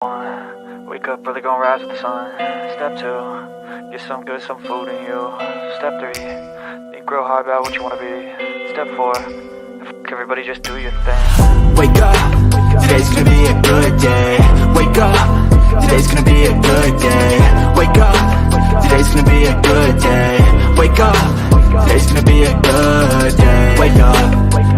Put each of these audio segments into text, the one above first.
1. Wake up, really gonna rise with the sun. Step 2. Get some good, some food in you. Step 3. Think real hard about what you wanna be. Step 4. Everybody just do your thing. Wake up, today's gonna be a good day. Wake up, today's gonna be a good day. Wake up, today's gonna be a good day. Wake up, today's gonna be a good day. Wake up,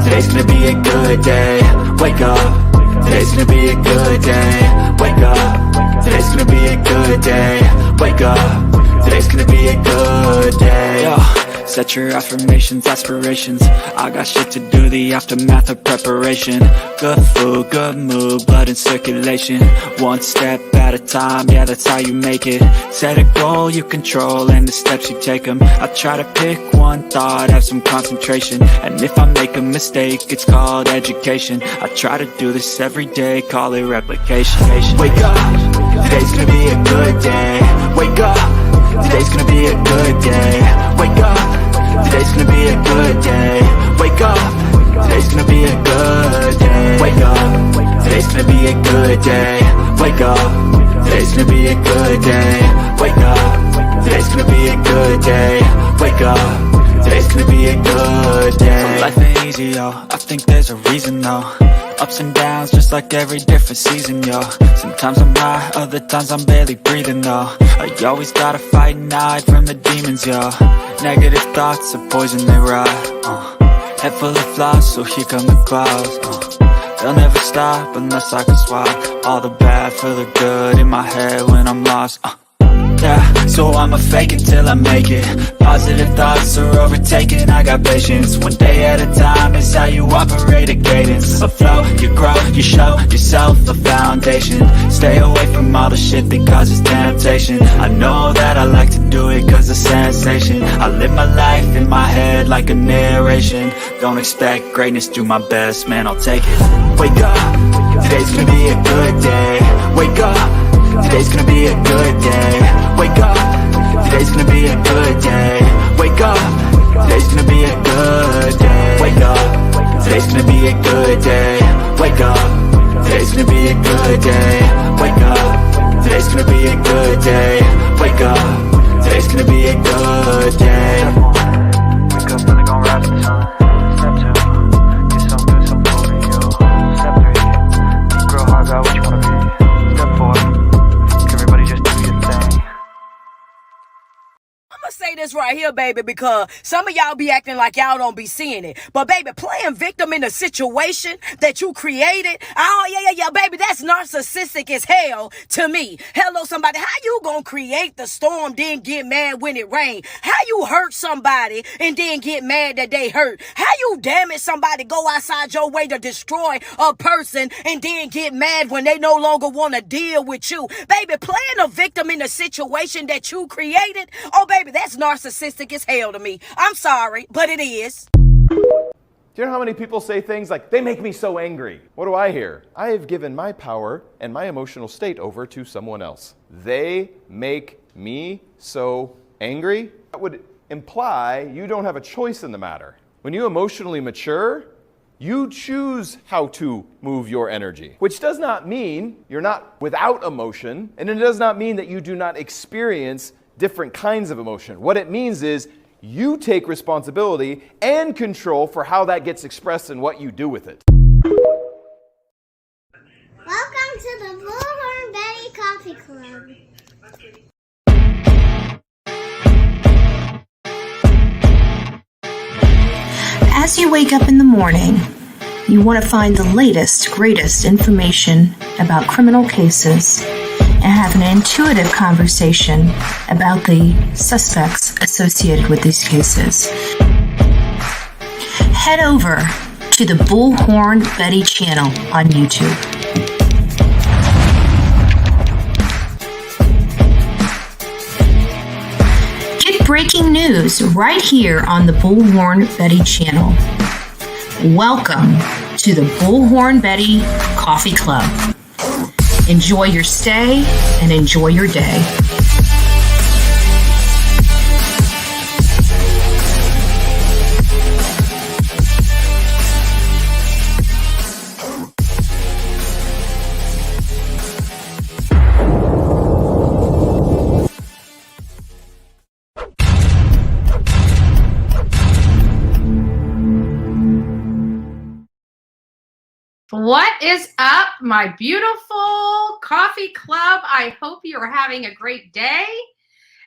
today's gonna be a good day. Wake up, today's gonna be a good day. Wake up, today's gonna be a good day. Wake up, today's gonna be a good day. Yo. Set your affirmations, aspirations. I got shit to do, the aftermath of preparation. Good food, good mood, blood in circulation. One step at a time, yeah, that's how you make it. Set a goal you control and the steps you take them. I try to pick one thought, have some concentration. And if I make a mistake, it's called education. I try to do this every day, call it replication. Wake up, today's gonna be a good day. Wake up, today's gonna be a good day. Wake up, today's gonna be a good day. Wake up, today's gonna be a good day. Wake up, today's gonna be a good day. Wake up, today's gonna be a good day. Wake up, today's gonna be a good day. Wake up, today's gonna be a good day. Life ain't easy, yo, I think there's a reason though. Ups and downs, just like every different season, yo. Sometimes I'm high, other times I'm barely breathing, though. I always gotta fight and hide from the demons, yo. Negative thoughts are poison, they rot. Head full of flies, so here come the clouds. They'll never stop unless I can swap all the bad for the good in my head when I'm lost. Yeah, so I'ma fake it till I make it. Positive thoughts are overtaken, I got patience. One day at a time is how you operate a cadence. A flow, you grow, you show yourself a foundation. Stay away from all the shit that causes temptation. I know that I like to do it cause of sensation. I live my life in my head like a narration. Don't expect greatness, do my best, man, I'll take it. Wake up, today's gonna be a good day. Wake up, today's gonna be a good day. Wake up, today's gonna be a good day. Wake up, today's gonna be a good day. Wake up, today's gonna be a good day. Wake up, today's gonna be a good day. Wake up, today's gonna be a good day. Wake up, today's gonna be a good day. Wake up, really gonna rise with the sun. Step 2. Get some good, some food in you. Step 3. Think real hard about what you wanna be. Step 4. Everybody just do your thing. I'ma say this right here, baby, because some of y'all be acting like y'all don't be seeing it. But, baby, playing victim in a situation that you created, oh, yeah, baby, that's narcissistic as hell to me. Hello, somebody. How you gonna create the storm, then get mad when it rain? How you hurt somebody and then get mad that they hurt? How you damage somebody, go outside your way to destroy a person and then get mad when they no longer want to deal with you? Baby, playing a victim in a situation that you created, oh, baby, that's narcissistic as hell to me. I'm sorry, but it is. Do you know how many people say things like, they make me so angry? What do I hear? I have given my power and my emotional state over to someone else. They make me so angry? That would imply you don't have a choice in the matter. When you emotionally mature, you choose how to move your energy, which does not mean you're not without emotion, and it does not mean that you do not experience different kinds of emotion. What it means is you take responsibility and control for how that gets expressed and what you do with it. Welcome to the Bullhorn Betty Coffee Club. As you wake up in the morning, you want to find the latest, greatest information about criminal cases and have an intuitive conversation about the suspects associated with these cases. Head over to the Bullhorn Betty channel on YouTube. Get breaking news right here on the Bullhorn Betty channel. Welcome to the Bullhorn Betty Coffee Club. Enjoy your stay and enjoy your day. What is up, my beautiful coffee club? I hope you're having a great day,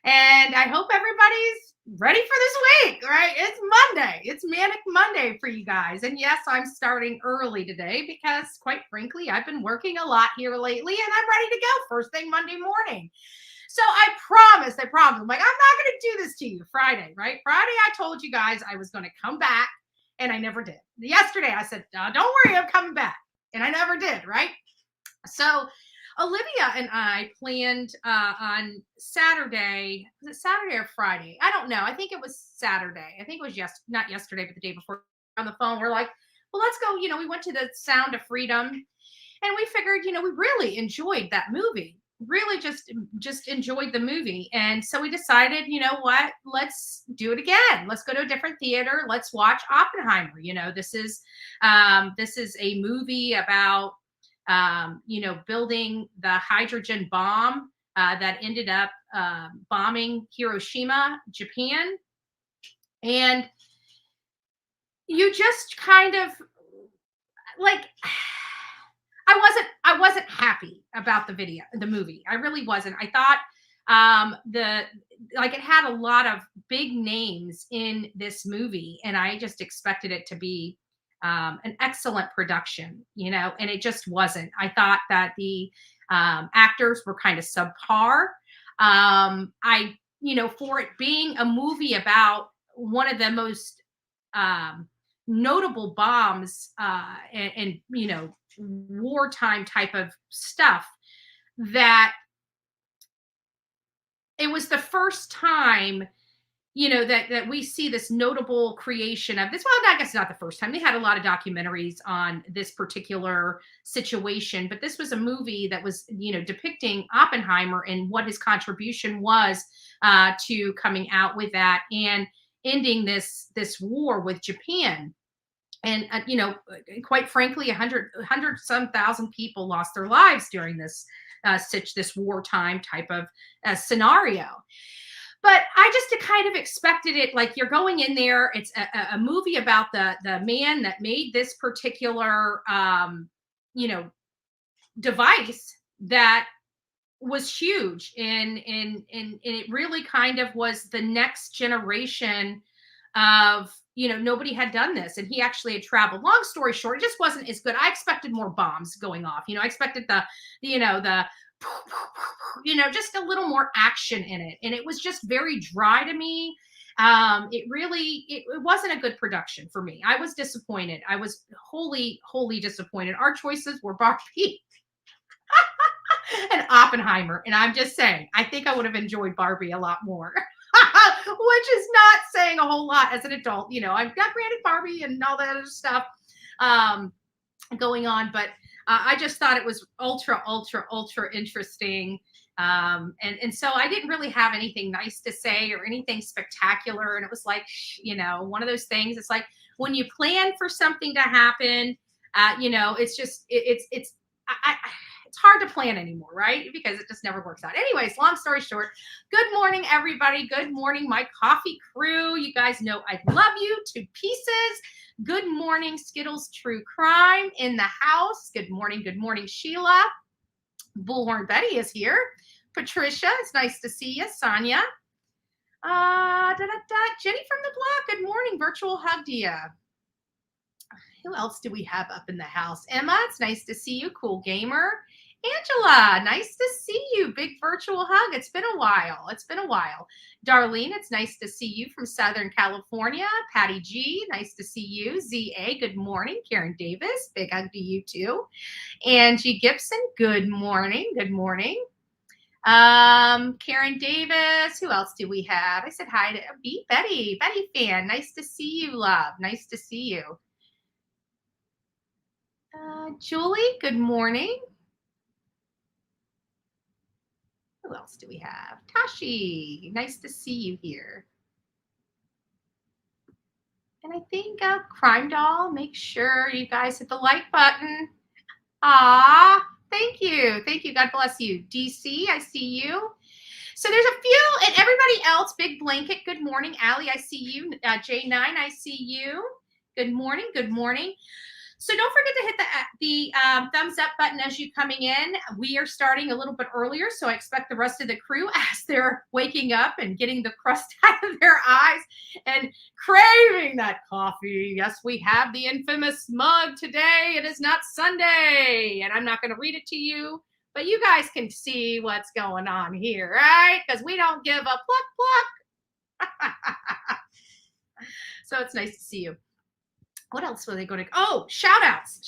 and I hope everybody's ready for this week, right? It's Monday. It's Manic Monday for you guys. And yes, I'm starting early today because, quite frankly, I've been working a lot here lately, and I'm ready to go first thing Monday morning. So I promise. I'm like, I'm not going to do this to you Friday, right? Friday, I told you guys I was going to come back, and I never did. Yesterday, I said, don't worry, I'm coming back. And I never did, right? So Olivia and I planned on Saturday. Was it Saturday or Friday? I don't know. I think it was Saturday. I think it was not yesterday, but the day before. On the phone, we're like, well, let's go. We went to the Sound of Freedom, and we figured, we really enjoyed that movie. Really just enjoyed the movie. And so we decided, you know what, let's do it again. Let's go to a different theater. Let's watch Oppenheimer. This is a movie about building the hydrogen bomb that ended up bombing Hiroshima, Japan. And you just kind of like, I wasn't happy about the movie. I really wasn't. I thought it had a lot of big names in this movie, and I just expected it to be an excellent production, and it just wasn't. I thought that the actors were kind of subpar. For it being a movie about one of the most notable bombs and wartime type of stuff, that it was the first time that we see this notable creation of this. Well, I guess not the first time. They had a lot of documentaries on this particular situation, but this was a movie that was depicting Oppenheimer and what his contribution was to coming out with that and ending this war with Japan. And, quite frankly, 100 some thousand people lost their lives during this wartime type of scenario. But I just kind of expected it, like, you're going in there. It's a movie about the man that made this particular, device that was huge. And it really kind of was the next generation of, nobody had done this, and he actually had traveled. Long story short, it just wasn't as good. I expected more bombs going off. I expected the just a little more action in it, and it was just very dry to me. It wasn't a good production for me. I was disappointed. I was wholly disappointed. Our choices were Barbie and Oppenheimer, and I'm just saying, I think I would have enjoyed Barbie a lot more. Which is not saying a whole lot as an adult. I've got granted Barbie and all that other stuff going on, but I just thought it was ultra interesting. And so I didn't really have anything nice to say or anything spectacular. And it was like, one of those things. It's like when you plan for something to happen, it's just, it's hard to plan anymore, right? Because it just never works out. Anyways, long story short, good morning, everybody. Good morning, my coffee crew. You guys know I love you to pieces. Good morning, Skittles True Crime in the house. Good morning, Sheila. Bullhorn Betty is here. Patricia, it's nice to see you. Sonia. Jenny from the block. Good morning. Virtual hug to you. Who else do we have up in the house? Emma, it's nice to see you. Cool Gamer. Angela, nice to see you. Big virtual hug. It's been a while. Darlene, it's nice to see you from Southern California. Patty G, nice to see you. ZA, good morning. Karen Davis, big hug to you too. Angie Gibson, good morning. Karen Davis, who else do we have? I said hi to Betty fan. Nice to see you, love. Nice to see you. Julie, good morning. Who else do we have? Tashi, nice to see you here. And I think Crime Doll, make sure you guys hit the like button. Thank you. God bless you. DC, I see you. So there's a few, and everybody else, Big Blanket, good morning. Allie, I see you. J9, I see you. Good morning. So don't forget to hit the thumbs up button as you coming in. We are starting a little bit earlier, so I expect the rest of the crew, as they're waking up and getting the crust out of their eyes and craving that coffee. Yes, we have the infamous mug today. It is not Sunday, and I'm not going to read it to you, but you guys can see what's going on here, right? Because we don't give a pluck. So it's nice to see you. What else were they going to? Oh, shout outs.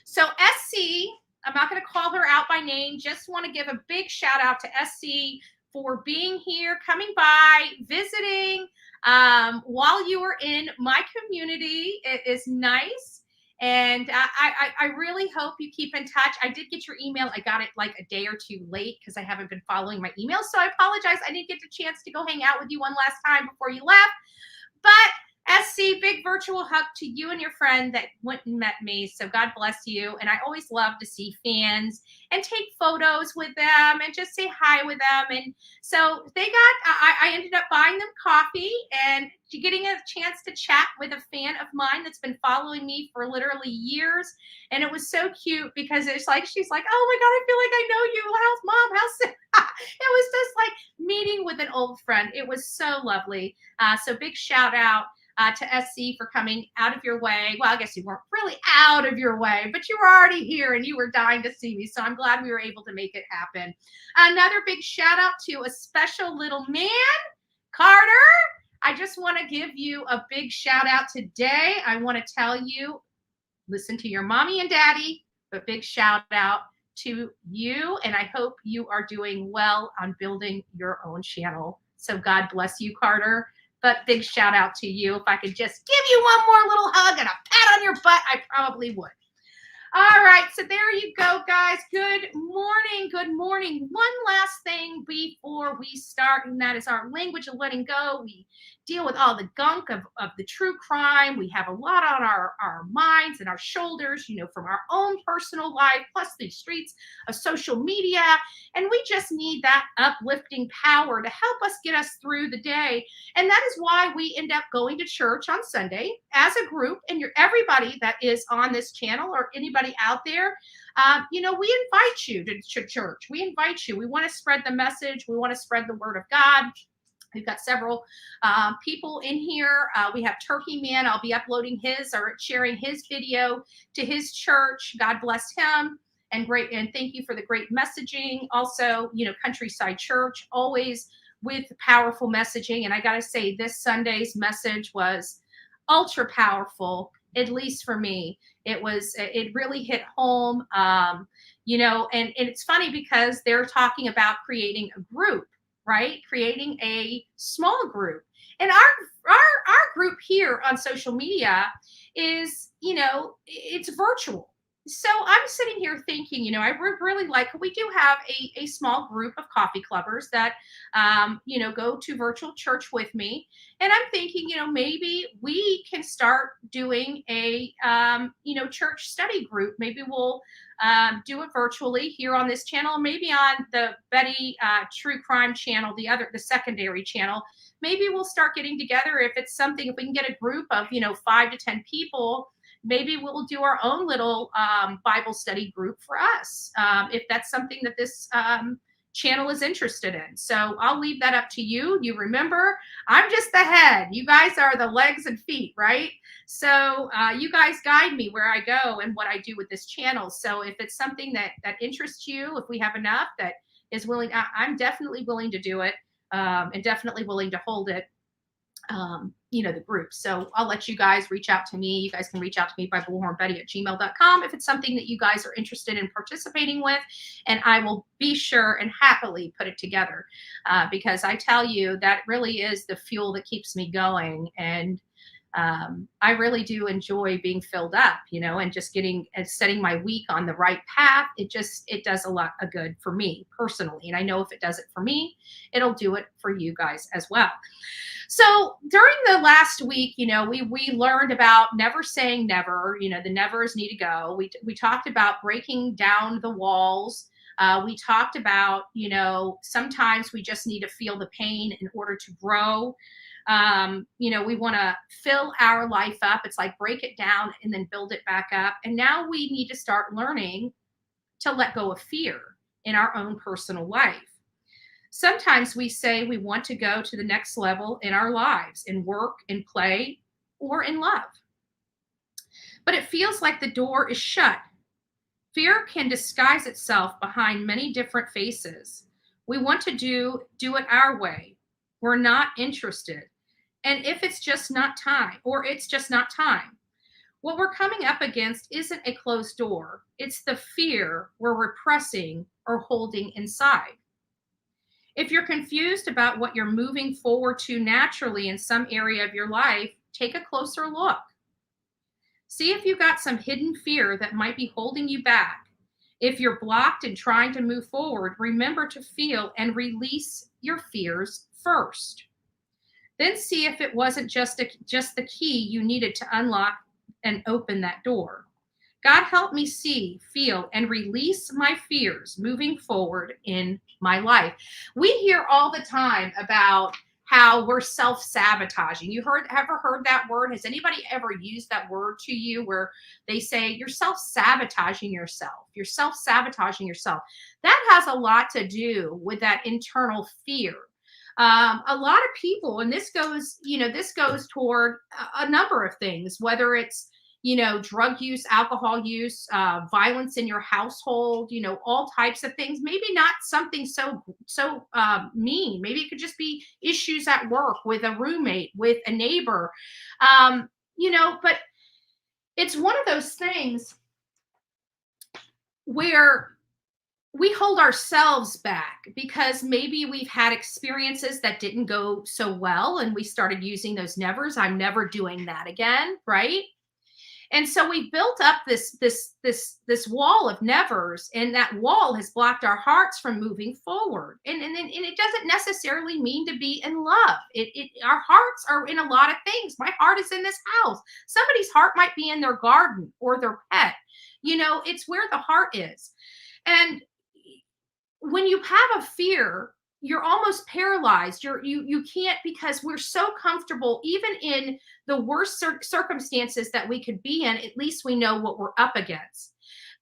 So SC, I'm not going to call her out by name. Just want to give a big shout out to SC for being here, coming by, visiting while you were in my community. It is nice. And I really hope you keep in touch. I did get your email. I got it like a day or two late because I haven't been following my emails. So I apologize. I didn't get the chance to go hang out with you one last time before you left. But SC, big virtual hug to you and your friend that went and met me. So God bless you. And I always love to see fans and take photos with them and just say hi with them. And so I ended up buying them coffee and getting a chance to chat with a fan of mine that's been following me for literally years. And it was so cute because it's like, she's like, oh my God, I feel like I know you. How's mom? It was just like meeting with an old friend. It was so lovely. So big shout out to SC for coming out of your way. Well, I guess you weren't really out of your way, but you were already here and you were dying to see me. So I'm glad we were able to make it happen. Another big shout out to a special little man, Carter. I just want to give you a big shout out today. I want to tell you, listen to your mommy and daddy, but big shout out to you. And I hope you are doing well on building your own channel. So God bless you, Carter. But big shout out to you. If I could just give you one more little hug and a pat on your butt, I probably would. All right, so there you go, guys. Good morning. Good morning. One last thing before we start, and that is our language of letting go. We deal with all the gunk of the true crime. We have a lot on our minds and our shoulders, from our own personal life, plus the streets of social media. And we just need that uplifting power to help us get us through the day. And that is why we end up going to church on Sunday as a group. And everybody that is on this channel or anybody out there, we invite you to church. We invite you. We want to spread the message. We want to spread the word of God. We've got several people in here. We have Turkey Man. I'll be uploading his or sharing his video to his church. God bless him. And thank you for the great messaging. Also, Countryside Church, always with powerful messaging. And I got to say, this Sunday's message was ultra powerful, at least for me. It really hit home, and it's funny because they're talking about creating a group, right? Creating a small group. And our group here on social media is, it's virtual. So I'm sitting here thinking, I really we do have a small group of coffee clubbers that, go to virtual church with me. And I'm thinking, maybe we can start doing a, church study group. Maybe we'll do it virtually here on this channel, maybe on the Betty True Crime channel, the secondary channel. Maybe we'll start getting together if it's something, if we can get a group of, 5 to 10 people. Maybe we'll do our own little Bible study group for us, if that's something that this channel is interested in. So I'll leave that up to you. You remember, I'm just the head. You guys are the legs and feet, right? So you guys guide me where I go and what I do with this channel. So if it's something that interests you, if we have enough that is willing, I'm definitely willing to do it, and definitely willing to hold it. The group. So I'll let you guys reach out to me. You guys can reach out to me by bullhornbetty@gmail.com if it's something that you guys are interested in participating with, and I will be sure and happily put it together, because I tell you, that really is the fuel that keeps me going. And I really do enjoy being filled up, and just setting my week on the right path. It does a lot of good for me personally. And I know if it does it for me, it'll do it for you guys as well. So during the last week, we learned about never saying never, the nevers need to go. We talked about breaking down the walls. We talked about, sometimes we just need to feel the pain in order to grow. We want to fill our life up. It's like break it down and then build it back up. And now we need to start learning to let go of fear in our own personal life. Sometimes we say we want to go to the next level in our lives, in work, in play, or in love. But it feels like the door is shut. Fear can disguise itself behind many different faces. We want to do it our way. We're not interested. And if it's just not time, or it's just not time, what we're coming up against isn't a closed door. It's the fear we're repressing or holding inside. If you're confused about what you're moving forward to naturally in some area of your life, take a closer look. See if you've got some hidden fear that might be holding you back. If you're blocked in trying to move forward, remember to feel and release your fears first. Then see if it wasn't just the key you needed to unlock and open that door. God, help me see, feel, and release my fears moving forward in my life. We hear all the time about how we're self-sabotaging. Ever heard that word? Has anybody ever used that word to you where they say you're self-sabotaging yourself? You're self-sabotaging yourself. That has a lot to do with that internal fear. A lot of people, and this goes toward a number of things, whether it's drug use, alcohol use, violence in your household, all types of things. Maybe not something so mean. Maybe it could just be issues at work with a roommate, with a neighbor, but it's one of those things where we hold ourselves back because maybe we've had experiences that didn't go so well and we started using those nevers. I'm never doing that again, right? And so we built up this wall of nevers, and that wall has blocked our hearts from moving forward. And it doesn't necessarily mean to be in love. Our hearts are in a lot of things. My heart is in this house. Somebody's heart might be in their garden or their pet. It's where the heart is. And when you have a fear, you're almost paralyzed. You can't, because we're so comfortable, even in the worst circumstances that we could be in, at least we know what we're up against.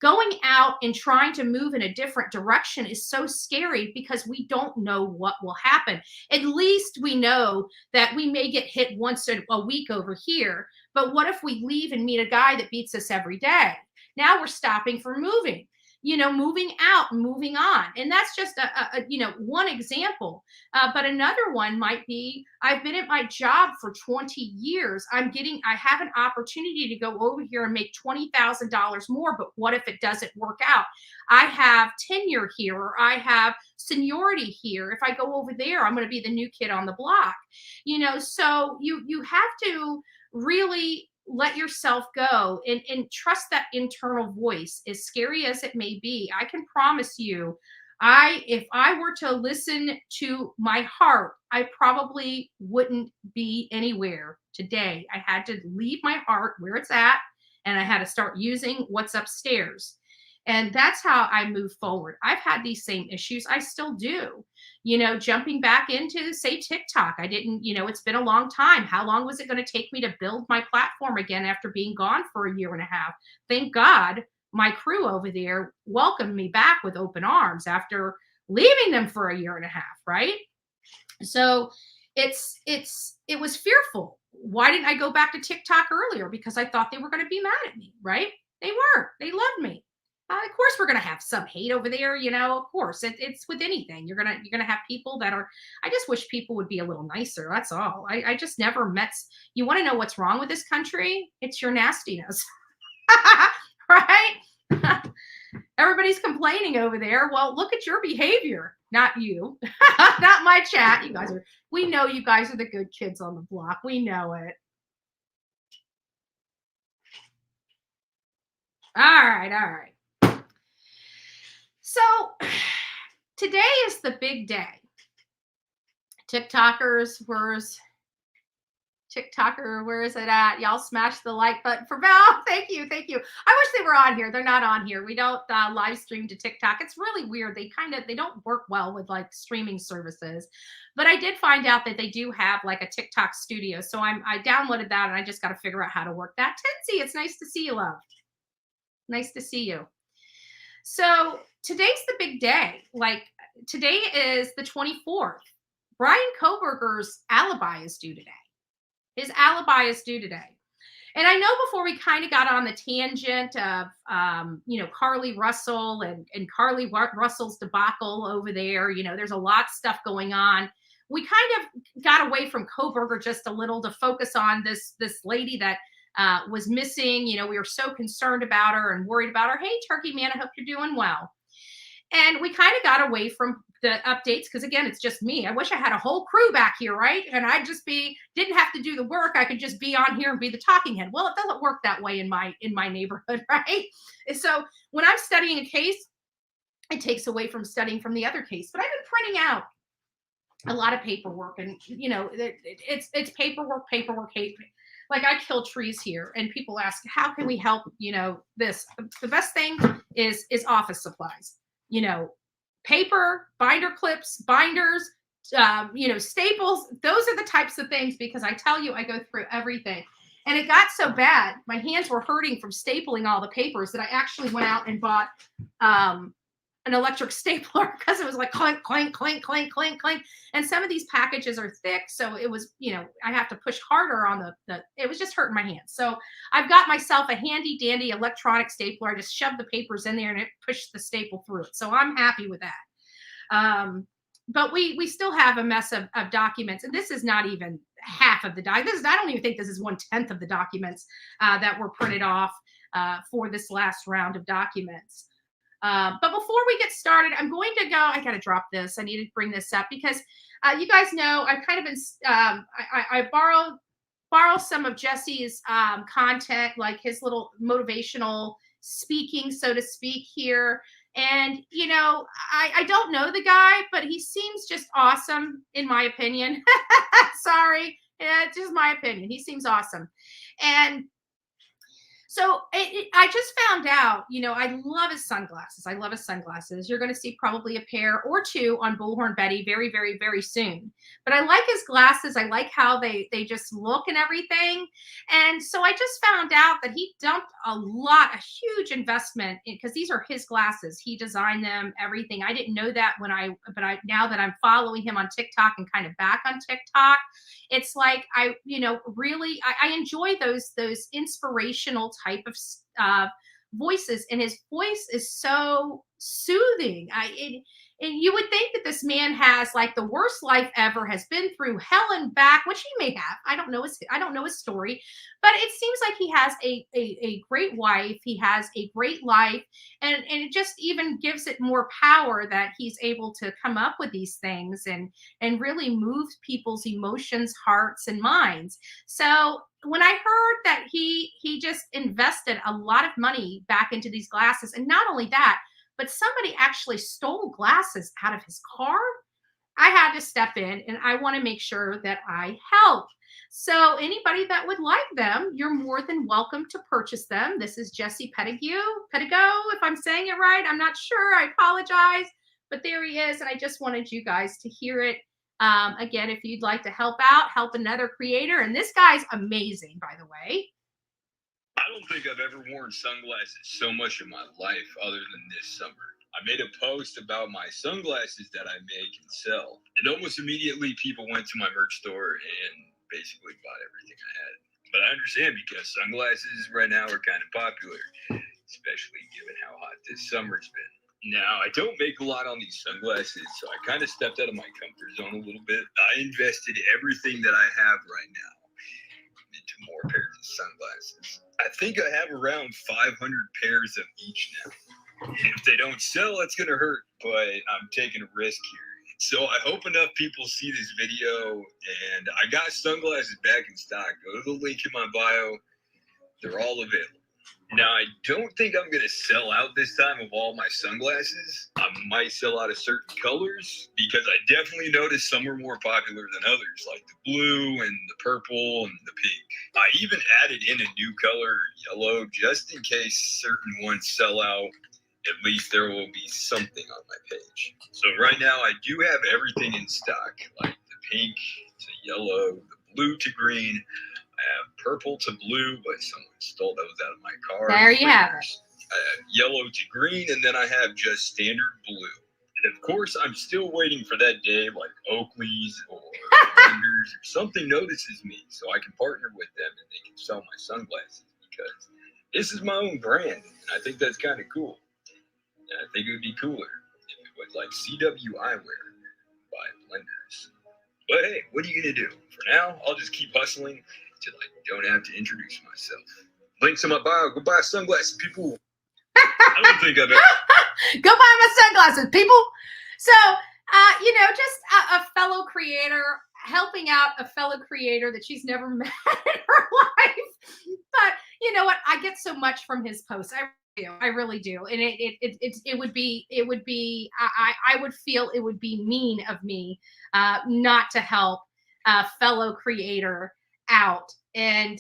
Going out and trying to move in a different direction is so scary because we don't know what will happen. At least we know that we may get hit once a week over here, but what if we leave and meet a guy that beats us every day? Now we're stopping for moving. Moving out and moving on. And that's just one example. But another one might be, I've been at my job for 20 years. I have an opportunity to go over here and make $20,000 more. But what if it doesn't work out? I have tenure here, or I have seniority here. If I go over there, I'm going to be the new kid on the block. So you have to really let yourself go and trust that internal voice, as scary as it may be. I can promise you, if I were to listen to my heart, I probably wouldn't be anywhere today. I had to leave my heart where it's at, and I had to start using what's upstairs. And that's how I move forward. I've had these same issues. I still do. Jumping back into, say, TikTok. I didn't, it's been a long time. How long was it going to take me to build my platform again after being gone for a year and a half? Thank God my crew over there welcomed me back with open arms after leaving them for a year and a half, right? So it was fearful. Why didn't I go back to TikTok earlier? Because I thought they were going to be mad at me, right? They weren't. They loved me. Of course, we're going to have some hate over there, of course. It's with anything. You're going to have people that are, I just wish people would be a little nicer. That's all. I just never met. You want to know what's wrong with this country? It's your nastiness. Right? Everybody's complaining over there. Well, look at your behavior. Not you. Not my chat. We know you guys are the good kids on the block. We know it. All right. So today is the big day. TikTokers, TikToker, where is it at? Y'all smash the like button for Val. Thank you. I wish they were on here. They're not on here. We don't live stream to TikTok. It's really weird. They don't work well with like streaming services. But I did find out that they do have like a TikTok studio. So I downloaded that and I just got to figure out how to work that. Tinsy, it's nice to see you, love. Nice to see you. So today's the big day. Like today is the 24th. Bryan Kohberber's Alibi is due today. His Alibi is due today. And I know before we kind of got on the tangent of, Carly Russell and Carly Russell's debacle over there, there's a lot of stuff going on. We kind of got away from Kohberber just a little to focus on this lady that was missing. We were so concerned about her and worried about her. Hey, Turkey Man, I hope you're doing well. And we kind of got away from the updates because, again, it's just me. I wish I had a whole crew back here, right? And I'd just didn't have to do the work. I could just be on here and be the talking head. Well, it doesn't work that way in my neighborhood, right? And so when I'm studying a case, it takes away from studying from the other case. But I've been printing out a lot of paperwork, and it's paperwork. Like I kill trees here, and people ask, how can we help? This. The best thing is office supplies. Paper, binder clips, binders, staples. Those are the types of things, because I tell you, I go through everything. And it got so bad, my hands were hurting from stapling all the papers, that I actually went out and bought an electric stapler, because it was like clank, clank, clank, clank, clank, clank. And some of these packages are thick. So it was, I have to push harder on it was just hurting my hands. So I've got myself a handy dandy electronic stapler. I just shoved the papers in there and it pushed the staple through it. So I'm happy with that. But we still have a mess of documents. And this is not even half of the documents. I don't even think this is 1/10 of the documents that were printed off for this last round of documents. But before we get started, I'm going to go. I got to drop this. I need to bring this up because you guys know I've kind of been. I borrow some of Jesse's content, like his little motivational speaking, so to speak, here. And I don't know the guy, but he seems just awesome, in my opinion. Sorry, it's just my opinion. He seems awesome, and. So I just found out, I love his sunglasses. You're going to see probably a pair or two on Bullhorn Betty very, very, very soon. But I like his glasses. I like how they just look and everything. And so I just found out that he dumped a huge investment because these are his glasses. He designed them, everything. I didn't know that now that I'm following him on TikTok and kind of back on TikTok, it's like I enjoy those inspirational type of voices, and his voice is so soothing. And you would think that this man has like the worst life ever, has been through hell and back, which he may have. I don't know his story, but it seems like he has a great wife. He has a great life, and it just even gives it more power that he's able to come up with these things and really move people's emotions, hearts, and minds. So when I heard that he just invested a lot of money back into these glasses, and not only that, but somebody actually stole glasses out of his car, I had to step in, and I want to make sure that I help. So anybody that would like them, you're more than welcome to purchase them. This is Jesse Pettigo, if I'm saying it right. I'm not sure. I apologize. But there he is, and I just wanted you guys to hear it. Again, if you'd like to help another creator. And this guy's amazing, by the way. I don't think I've ever worn sunglasses so much in my life other than this summer. I made a post about my sunglasses that I make and sell. And almost immediately people went to my merch store and basically bought everything I had. But I understand, because sunglasses right now are kind of popular, especially given how hot this summer's been. Now, I don't make a lot on these sunglasses, so I kind of stepped out of my comfort zone a little bit. I invested everything that I have right now into more pairs of sunglasses. I think I have around 500 pairs of each now. If they don't sell, it's going to hurt, but I'm taking a risk here. So I hope enough people see this video, and I got sunglasses back in stock. Go to the link in my bio. They're all available. Now, I don't think I'm going to sell out this time of all my sunglasses. I might sell out of certain colors because I definitely noticed some are more popular than others, like the blue and the purple and the pink. I even added in a new color, yellow, just in case certain ones sell out. At least there will be something on my page. So right now I do have everything in stock, like the pink to yellow, the blue to green. I have purple to blue, but someone stole those out of my car. There you have it. I have yellow to green, and then I have just standard blue. And of course, I'm still waiting for that day like Oakley's or vendors or something notices me so I can partner with them and they can sell my sunglasses, because this is my own brand, and I think that's kind of cool. And I think it would be cooler if it was like CW Eyewear by Blenders. But hey, what are you going to do? For now, I'll just keep hustling until I don't have to introduce myself. Links in my bio. Go buy sunglasses, people. I don't think I've ever... Go buy my sunglasses, people. So, just a fellow creator, helping out a fellow creator that she's never met in her life. But you know what? I get so much from his posts. I really do. And it would be, I would feel it would be mean of me not to help a fellow creator out. And,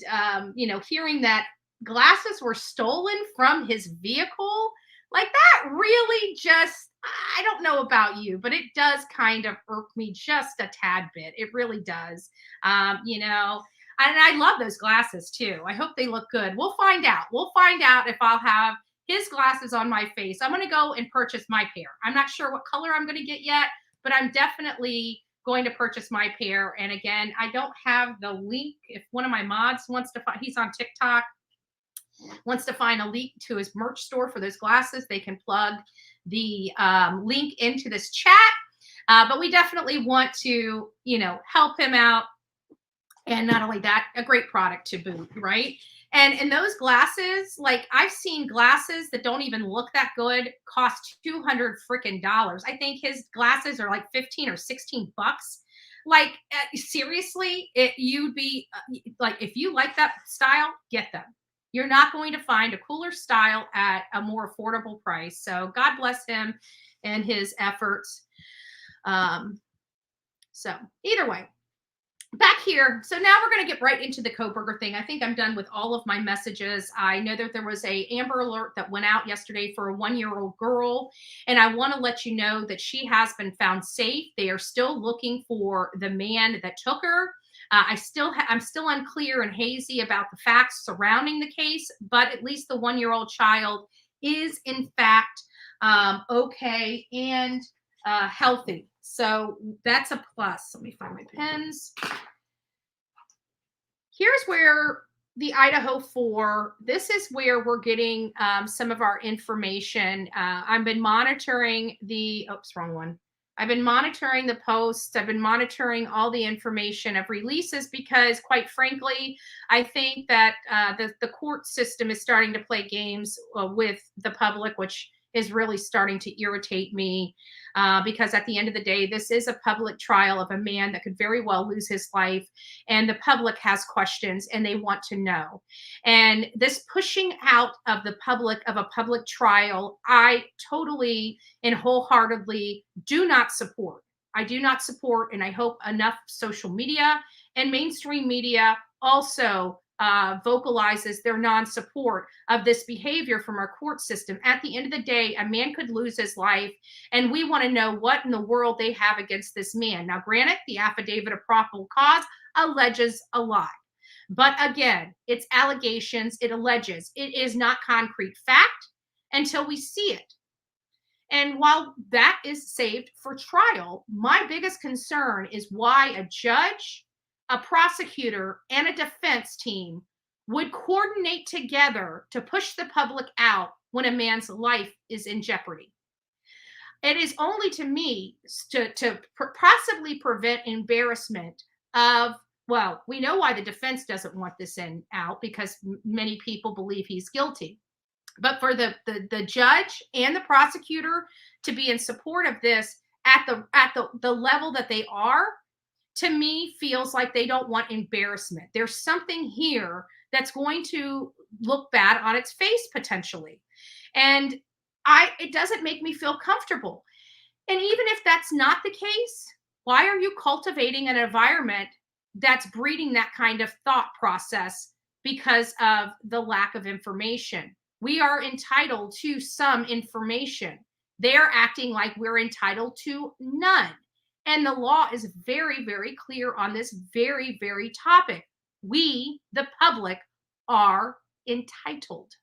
hearing that glasses were stolen from his vehicle, like that really just, I don't know about you, but it does kind of irk me just a tad bit. It really does. And I love those glasses too. I hope they look good. We'll find out. We'll find out if I'll have his glasses on my face. I'm going to go and purchase my pair. I'm not sure what color I'm going to get yet, but I'm definitely going to purchase my pair. And again, I don't have the link. If one of my mods wants to find, he's on TikTok, wants to find a link to his merch store for those glasses, they can plug the link into this chat. But we definitely want to, help him out. And not only that, a great product to boot, right? And those glasses, like I've seen glasses that don't even look that good cost $200 freaking. I think his glasses are like 15 or 16 bucks. Like seriously, you'd be like, if you like that style, get them. You're not going to find a cooler style at a more affordable price. So God bless him and his efforts. So either way. Back here. So now we're going to get right into the Kohberber thing. I think I'm done with all of my messages. I know that there was a Amber Alert that went out yesterday for a 1-year-old girl. And I want to let you know that she has been found safe. They are still looking for the man that took her. I'm still unclear and hazy about the facts surrounding the case, but at least the 1-year-old child is in fact okay and healthy. So that's a plus. Let me find my pens. Here's where the Idaho 4, this is where we're getting some of our information. I've been monitoring wrong one. I've been monitoring the posts. I've been monitoring all the information of releases because, quite frankly, I think that the court system is starting to play games with the public, which is really starting to irritate me because at the end of the day, this is a public trial of a man that could very well lose his life, and the public has questions and they want to know. And this pushing out of the public of a public trial, I totally and wholeheartedly do not support. I do not support, and I hope enough social media and mainstream media also vocalizes their non-support of this behavior from our court system. At the end of the day, a man could lose his life, and we want to know what in the world they have against this man. Now, granted, the affidavit of probable cause alleges a lot. But again, it's allegations, it alleges. It is not concrete fact until we see it. And while that is saved for trial, my biggest concern is why a judge, a prosecutor, and a defense team would coordinate together to push the public out when a man's life is in jeopardy. It is only to me to possibly prevent embarrassment of, well, we know why the defense doesn't want this out because many people believe he's guilty. But for the judge and the prosecutor to be in support of this at the level that they are, to me, feels like they don't want embarrassment. There's something here that's going to look bad on its face potentially. And it doesn't make me feel comfortable. And even if that's not the case, why are you cultivating an environment that's breeding that kind of thought process because of the lack of information? We are entitled to some information. They're acting like we're entitled to none. And the law is very, very clear on this very, very topic. We, the public, are entitled,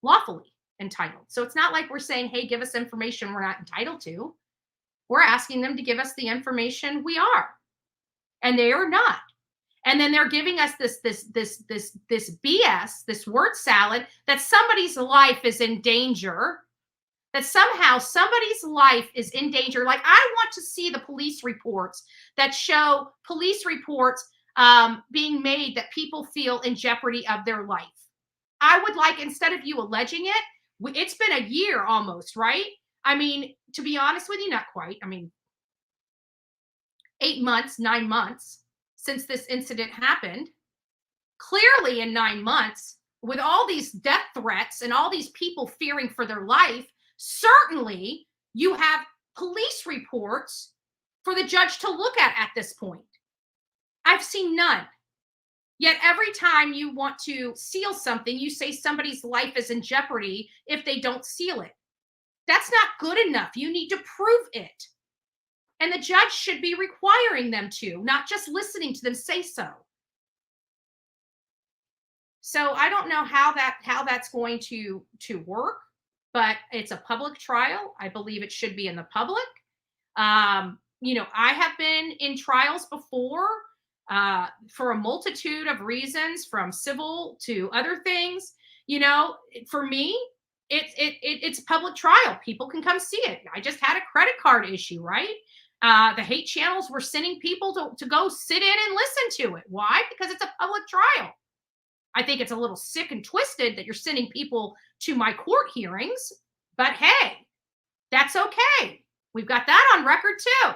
lawfully entitled. So it's not like we're saying, hey, give us information we're not entitled to. We're asking them to give us the information we are, and they are not. And then they're giving us this BS, this word salad, that somebody's life is in danger, that somehow somebody's life is in danger. Like, I want to see the police reports that show police reports being made that people feel in jeopardy of their life. I would like, instead of you alleging it, it's been a year almost, right? I mean, to be honest with you, not quite. I mean, 8 months, 9 months since this incident happened. Clearly in 9 months, with all these death threats and all these people fearing for their life, certainly you have police reports for the judge to look at this point. I've seen none. Yet every time you want to seal something, you say somebody's life is in jeopardy if they don't seal it. That's not good enough. You need to prove it. And the judge should be requiring them to, not just listening to them say so. So I don't know how that's going to work, but it's a public trial. I believe it should be in the public. You know, I have been in trials before for a multitude of reasons, from civil to other things. You know, for me, it's a public trial. People can come see it. I just had a credit card issue, right? The hate channels were sending people to go sit in and listen to it. Why? Because it's a public trial. I think it's a little sick and twisted that you're sending people to my court hearings, but hey, that's okay. We've got that on record too.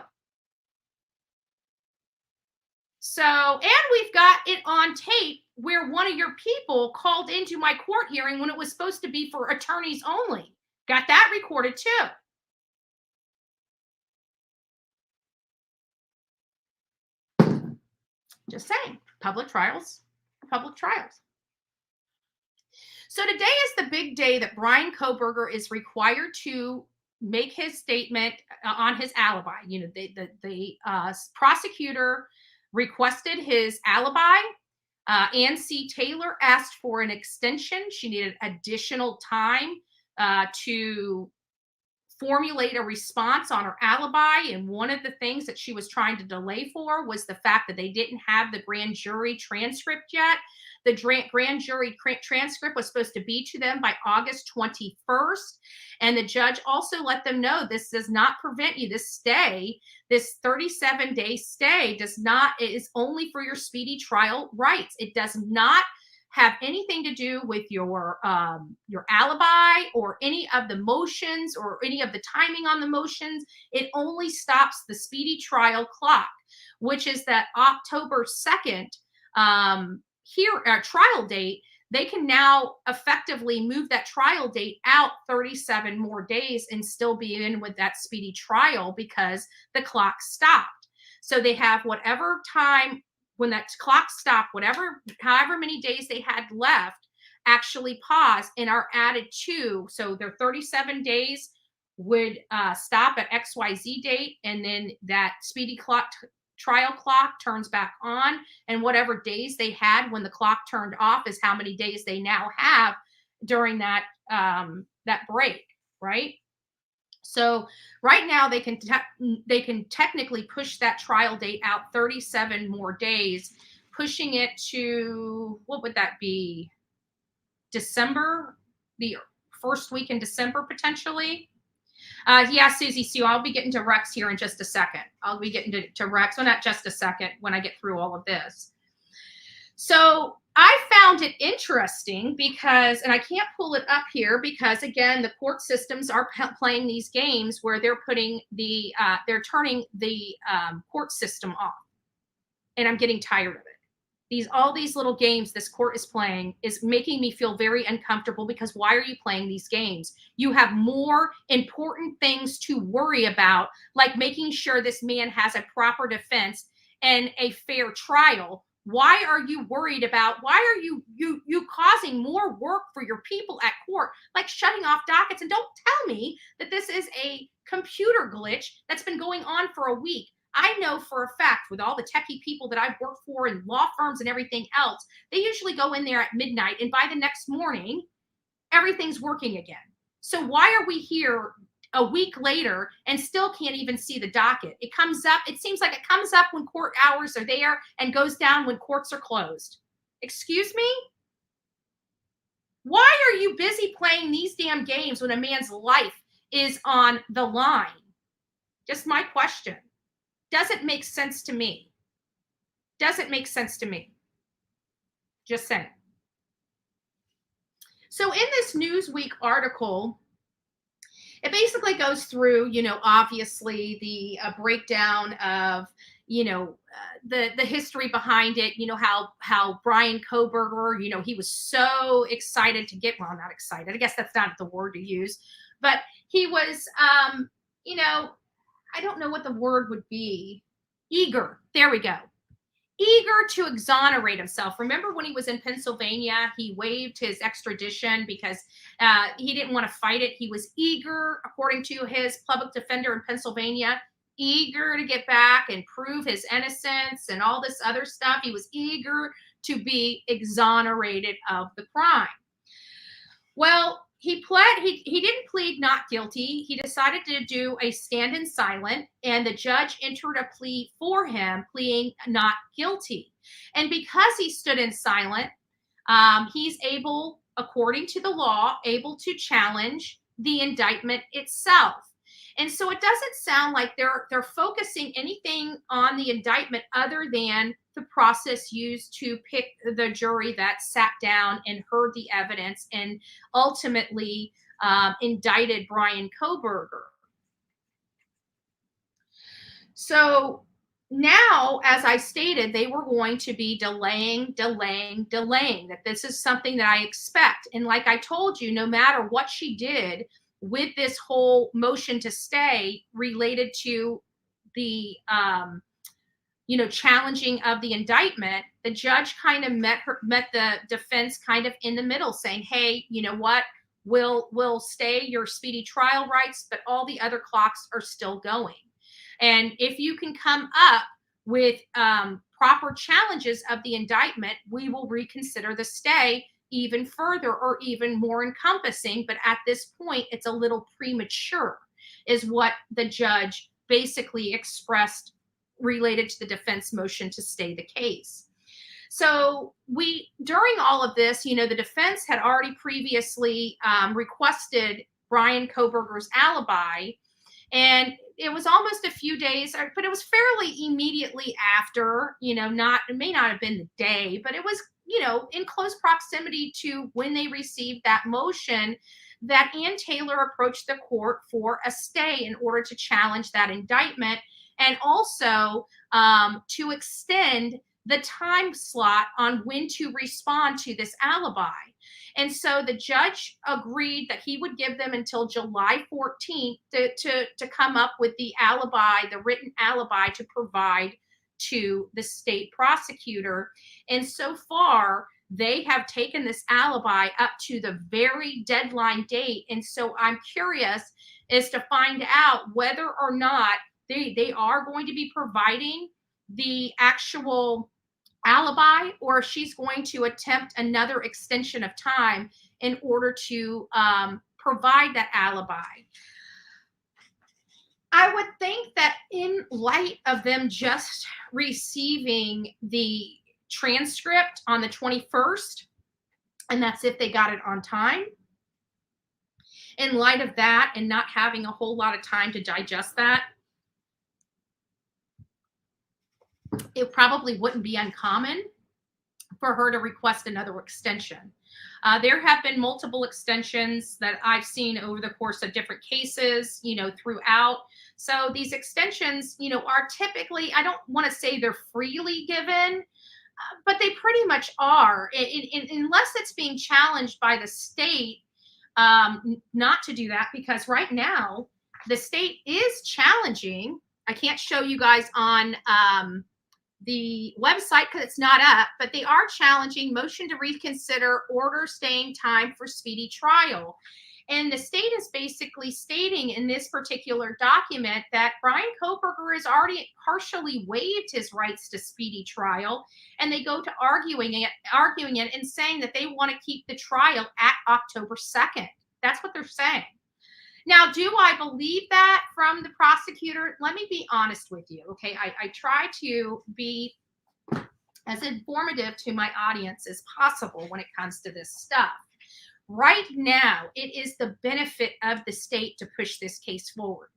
So, and we've got it on tape where one of your people called into my court hearing when it was supposed to be for attorneys only. Got that recorded too. Just saying, public trials are public trials. So today is the big day that Bryan Kohberber is required to make his statement on his alibi. You know, the prosecutor requested his alibi. Ann C. Taylor asked for an extension. She needed additional time to formulate a response on her alibi. And one of the things that she was trying to delay for was the fact that they didn't have the grand jury transcript yet. The grand jury transcript was supposed to be to them by August 21st. And the judge also let them know this does not prevent you. This stay, this 37-day stay it is only for your speedy trial rights. It does not have anything to do with your alibi or any of the motions or any of the timing on the motions. It only stops the speedy trial clock, which is that October 2nd trial date. They can now effectively move that trial date out 37 more days and still be in with that speedy trial because the clock stopped. So they have whatever time when that clock stopped, however many days they had left, actually pause and are added to. So their 37 days would stop at XYZ date, and then that speedy trial clock turns back on, and whatever days they had when the clock turned off is how many days they now have during that break, right? So right now they can technically push that trial date out 37 more days, pushing it to, what would that be? December, the first week in December potentially. Yeah, Susie Sue, I'll be getting to Rex here in just a second. I'll be getting to Rex, well, not just a second, when I get through all of this. So I found it interesting because, and I can't pull it up here because, again, the court systems are playing these games where they're putting they're turning the court system off. And I'm getting tired of it all these little games this court is playing is making me feel very uncomfortable, because why are you playing these games? You have more important things to worry about, like making sure this man has a proper defense and a fair trial. Why are you worried about, why are you causing more work for your people at court, like shutting off dockets? And don't tell me that this is a computer glitch that's been going on for a week. I know for a fact, with all the techie people that I've worked for in law firms and everything else, they usually go in there at midnight, and by the next morning, everything's working again. So why are we here a week later and still can't even see the docket? It comes up, it seems like it comes up when court hours are there and goes down when courts are closed. Excuse me? Why are you busy playing these damn games when a man's life is on the line? Just my question. Doesn't make sense to me. Doesn't make sense to me. Just saying. So in this Newsweek article, it basically goes through, obviously the breakdown of, the history behind it, how Bryan Kohberber, he was so excited to get, well, not excited, I guess that's not the word to use, but he was, I don't know what the word would be. Eager. There we go. Eager to exonerate himself. Remember when he was in Pennsylvania, he waived his extradition because he didn't want to fight it. He was eager, according to his public defender in Pennsylvania, eager to get back and prove his innocence and all this other stuff. He was eager to be exonerated of the crime. Well, he didn't plead not guilty. He decided to do a stand in silent, and the judge entered a plea for him, pleading not guilty. And because he stood in silent, he's able, according to the law, able to challenge the indictment itself. And so it doesn't sound like they're focusing anything on the indictment other than the process used to pick the jury that sat down and heard the evidence and ultimately indicted Bryan Kohberber. So now, as I stated, they were going to be delaying, that this is something that I expect. And like I told you, no matter what she did with this whole motion to stay related to the, challenging of the indictment, the judge kind of met the defense kind of in the middle, saying, hey, you know what, we'll stay your speedy trial rights, but all the other clocks are still going. And if you can come up with proper challenges of the indictment, we will reconsider the stay even further or even more encompassing. But at this point, it's a little premature, is what the judge basically expressed related to the defense motion to stay the case. So during all of this, the defense had already previously requested Bryan Kohberber's alibi, and it was almost a few days, but it was fairly immediately after, it may not have been the day, but it was, in close proximity to when they received that motion, that Ann Taylor approached the court for a stay in order to challenge that indictment, and also to extend the time slot on when to respond to this alibi. And so the judge agreed that he would give them until July 14th to come up with the alibi, the written alibi to provide to the state prosecutor. And so far, they have taken this alibi up to the very deadline date. And so I'm curious as to find out whether or not they are going to be providing the actual alibi, or if she's going to attempt another extension of time in order to provide that alibi. I would think that in light of them just receiving the transcript on the 21st, and that's if they got it on time, in light of that and not having a whole lot of time to digest that, it probably wouldn't be uncommon for her to request another extension. There have been multiple extensions that I've seen over the course of different cases, throughout. So these extensions, are typically, I don't want to say they're freely given, but they pretty much are, unless it's being challenged by the state not to do that, because right now the state is challenging. I can't show you guys on the website because it's not up, but they are challenging motion to reconsider order staying time for speedy trial. And the state is basically stating in this particular document that Bryan Kohberber has already partially waived his rights to speedy trial, and they go to arguing it and saying that they want to keep the trial at October 2nd. That's what they're saying. Now, do I believe that from the prosecutor? Let me be honest with you, okay? I try to be as informative to my audience as possible when it comes to this stuff. Right now, it is the benefit of the state to push this case forward.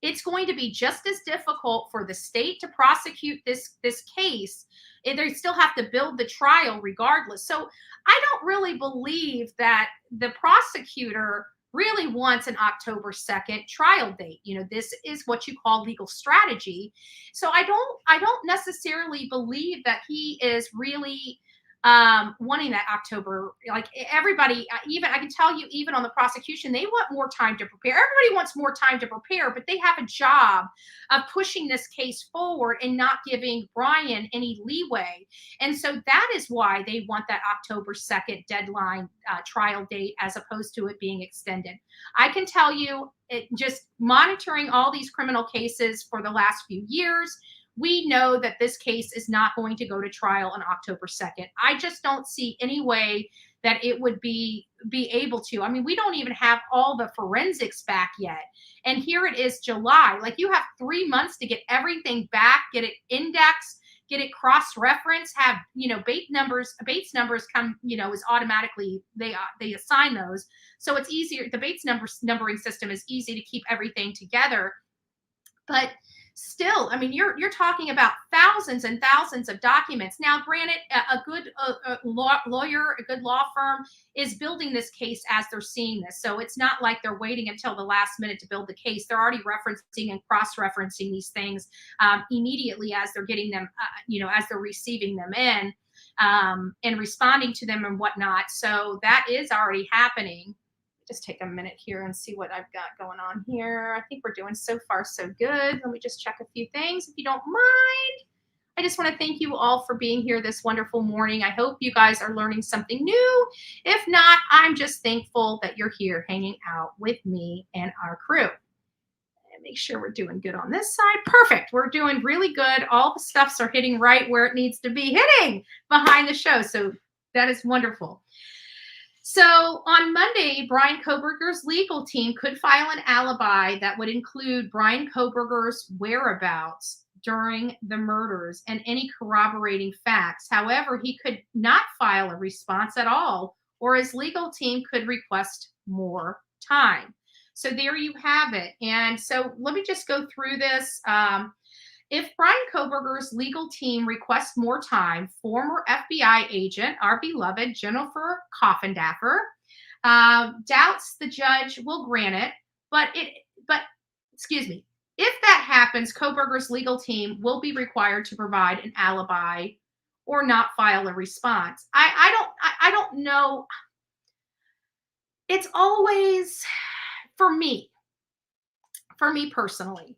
It's going to be just as difficult for the state to prosecute this case. They still have to build the trial regardless. So I don't really believe that the prosecutor really wants an October 2nd trial date. You know, this is what you call legal strategy. So I don't necessarily believe that he is really wanting that October, like everybody, even I can tell you, even on the prosecution, they want more time to prepare. Everybody wants more time to prepare, but they have a job of pushing this case forward and not giving Bryan any leeway. And so that is why they want that October 2nd deadline trial date, as opposed to it being extended. I can tell you, just monitoring all these criminal cases for the last few years, we know that this case is not going to go to trial on October 2nd. I just don't see any way that it would be able to. I mean, we don't even have all the forensics back yet. And here it is July. Like, you have 3 months to get everything back, get it indexed, get it cross-referenced, have, you know, Bates numbers come, you know, is automatically, they assign those. So it's easier. The Bates numbering system is easy to keep everything together. But still, I mean, you're talking about thousands and thousands of documents. Now, granted, a good lawyer, a good law firm is building this case as they're seeing this. So it's not like they're waiting until the last minute to build the case. They're already referencing and cross-referencing these things immediately as they're getting them, you know, as they're receiving them in and responding to them and whatnot. So that is already happening. Just take a minute here and see what I've got going on here. I think we're doing so far so good. Let me just check a few things if you don't mind. I just want to thank you all for being here this wonderful morning. I hope you guys are learning something new. If not, I'm just thankful that you're here hanging out with me and our crew. And make sure we're doing good on this side. Perfect. We're doing really good. All the stuffs are hitting right where it needs to be hitting behind the show. So that is wonderful. So on Monday, Bryan Kohberber's legal team could file an alibi that would include Bryan Kohberber's whereabouts during the murders and any corroborating facts. However, he could not file a response at all, or his legal team could request more time. So there you have it. And so let me just go through this. If Bryan Kohberber's legal team requests more time, former FBI agent, our beloved Jennifer Coffindaffer, doubts the judge will grant it, but if that happens, Kohberber's legal team will be required to provide an alibi or not file a response. I don't know. It's always, for me personally,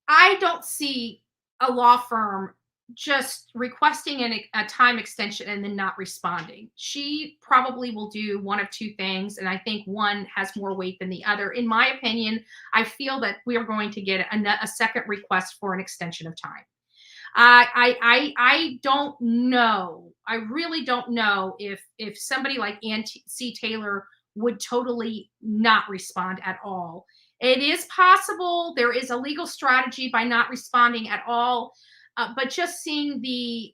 I don't see a law firm just requesting a time extension and then not responding. She probably will do one of two things, and I think one has more weight than the other. In my opinion, I feel that we are going to get a second request for an extension of time. I don't know. I really don't know if somebody like Ann C. Taylor would totally not respond at all. It is possible. There is a legal strategy by not responding at all. But just seeing the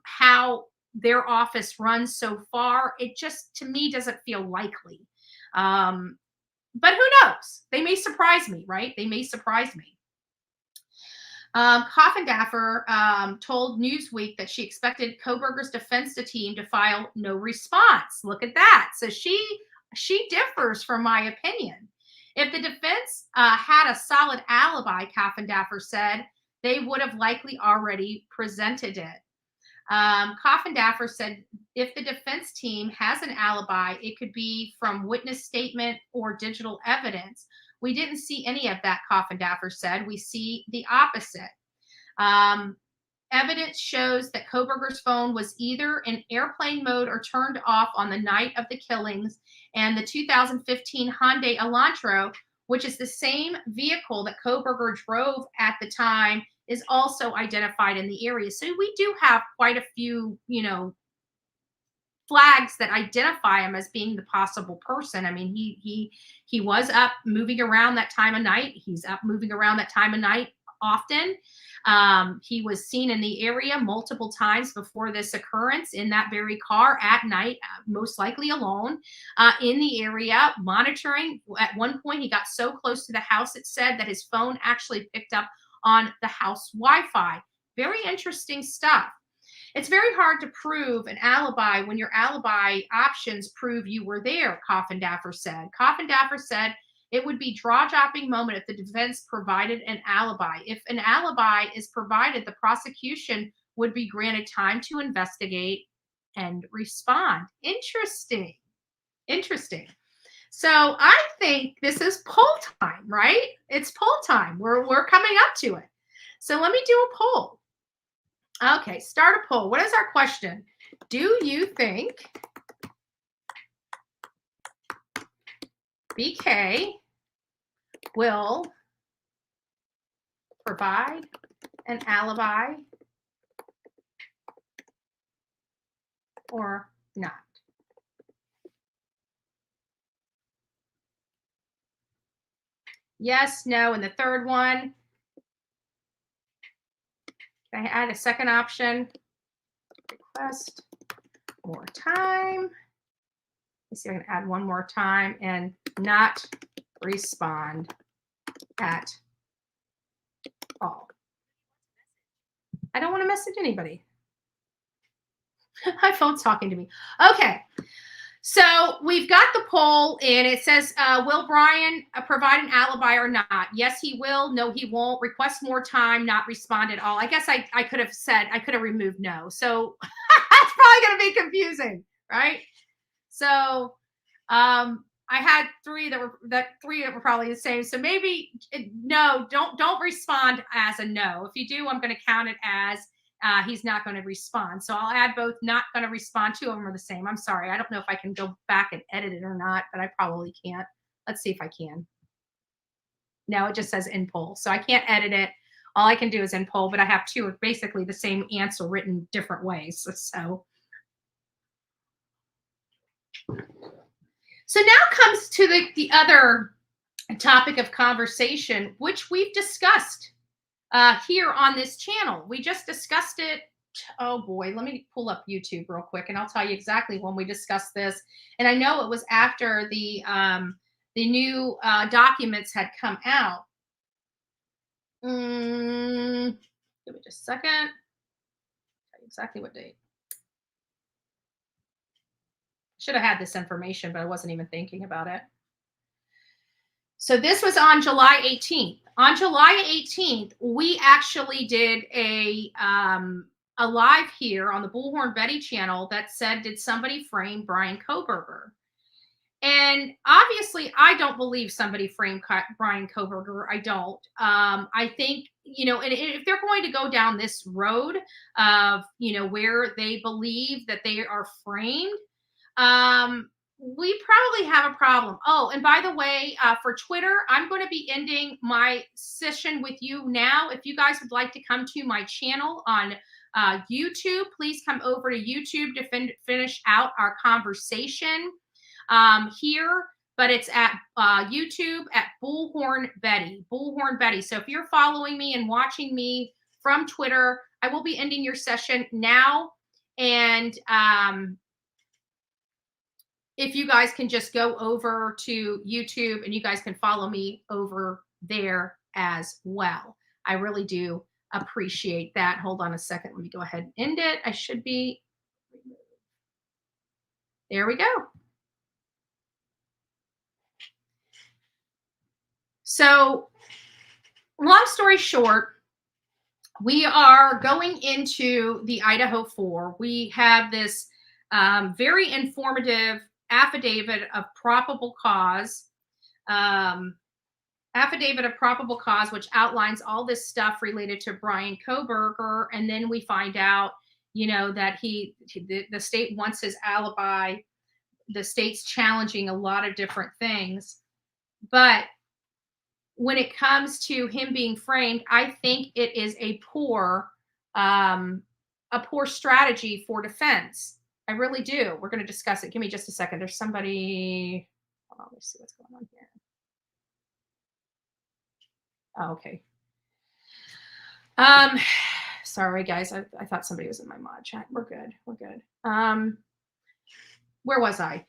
how their office runs so far, it just, to me, doesn't feel likely. But who knows? They may surprise me, right? They may surprise me. Coffindaffer told Newsweek that she expected Kohberber's defense team to file no response. Look at that. So she differs from my opinion. If the defense had a solid alibi, Coffindaffer said, they would have likely already presented it. Coffin Daffer said, if the defense team has an alibi, it could be from witness statement or digital evidence. We didn't see any of that, Coffin Daffer said. We see the opposite. Evidence shows that Kohberber's phone was either in airplane mode or turned off on the night of the killings, and the 2015 Hyundai Elantra, which is the same vehicle that Kohberber drove at the time, is also identified in the area. So we do have quite a few, flags that identify him as being the possible person. I mean, he was up moving around that time of night. He's up moving around that time of night often. He was seen in the area multiple times before this occurrence in that very car at night, most likely alone, in the area, monitoring. At one point, he got so close to the house, it said, that his phone actually picked up on the house Wi-Fi. Very interesting stuff. It's very hard to prove an alibi when your alibi options prove you were there, Coffin Daffer said. Coffin Daffer said it would be jaw-dropping moment if the defense provided an alibi. If an alibi is provided, the prosecution would be granted time to investigate and respond. Interesting. Interesting. So I think this is poll time, right? It's poll time. We're coming up to it. So let me do a poll. Okay, start a poll. What is our question? Do you think BK will provide an alibi or not? Yes, no, and the third one. Can I add a second option? Request more time. Let's see if I can add one more time and not respond at all. I don't want to message anybody. My phone's talking to me. Okay. So we've got the poll, and it says, will Bryan provide an alibi or not? Yes, he will. No, he won't. Request more time, not respond at all. I guess I could have said, I could have removed no. So that's probably going to be confusing, right? So I had three that were probably the same. So maybe no, don't respond as a no. If you do, I'm going to count it as he's not going to respond. So I'll add both not going to respond. Two of them are the same. I'm sorry. I don't know if I can go back and edit it or not, but I probably can't. Let's see if I can. No, it just says in poll. So I can't edit it. All I can do is in poll, but I have two of basically the same answer written different ways. So now comes to the other topic of conversation, which we've discussed here on this channel. We just discussed it. Oh boy, let me pull up YouTube real quick and I'll tell you exactly when we discussed this. And I know it was after the new documents had come out. Give me just a second. Tell you exactly what date. Should have had this information, but I wasn't even thinking about it. So this was on July 18th. On July 18th, we actually did a live here on the Bullhorn Betty channel that said, did somebody frame Bryan Kohberber? And obviously, I don't believe somebody framed Bryan Kohberber. I don't. I think, and if they're going to go down this road of, where they believe that they are framed, we probably have a problem. Oh, and by the way, for Twitter, I'm going to be ending my session with you now. If you guys would like to come to my channel on YouTube, please come over to YouTube to finish out our conversation here. But it's at YouTube at Bullhorn Betty. Bullhorn Betty. So if you're following me and watching me from Twitter, I will be ending your session now. And if you guys can just go over to YouTube and you guys can follow me over there as well. I really do appreciate that. Hold on a second. Let me go ahead and end it. I should be. There we go. So long story short, we are going into the Idaho 4. We have this very informative affidavit of probable cause. Affidavit of probable cause, which outlines all this stuff related to Bryan Kohberber. And then we find out, that the state wants his alibi. The state's challenging a lot of different things. But when it comes to him being framed, I think it is a poor strategy for defense. I really do. We're going to discuss it. Give me just a second. There's somebody. Hold on, let's see what's going on here. Oh, okay. Sorry guys. I thought somebody was in my mod chat. We're good. We're good. Where was I?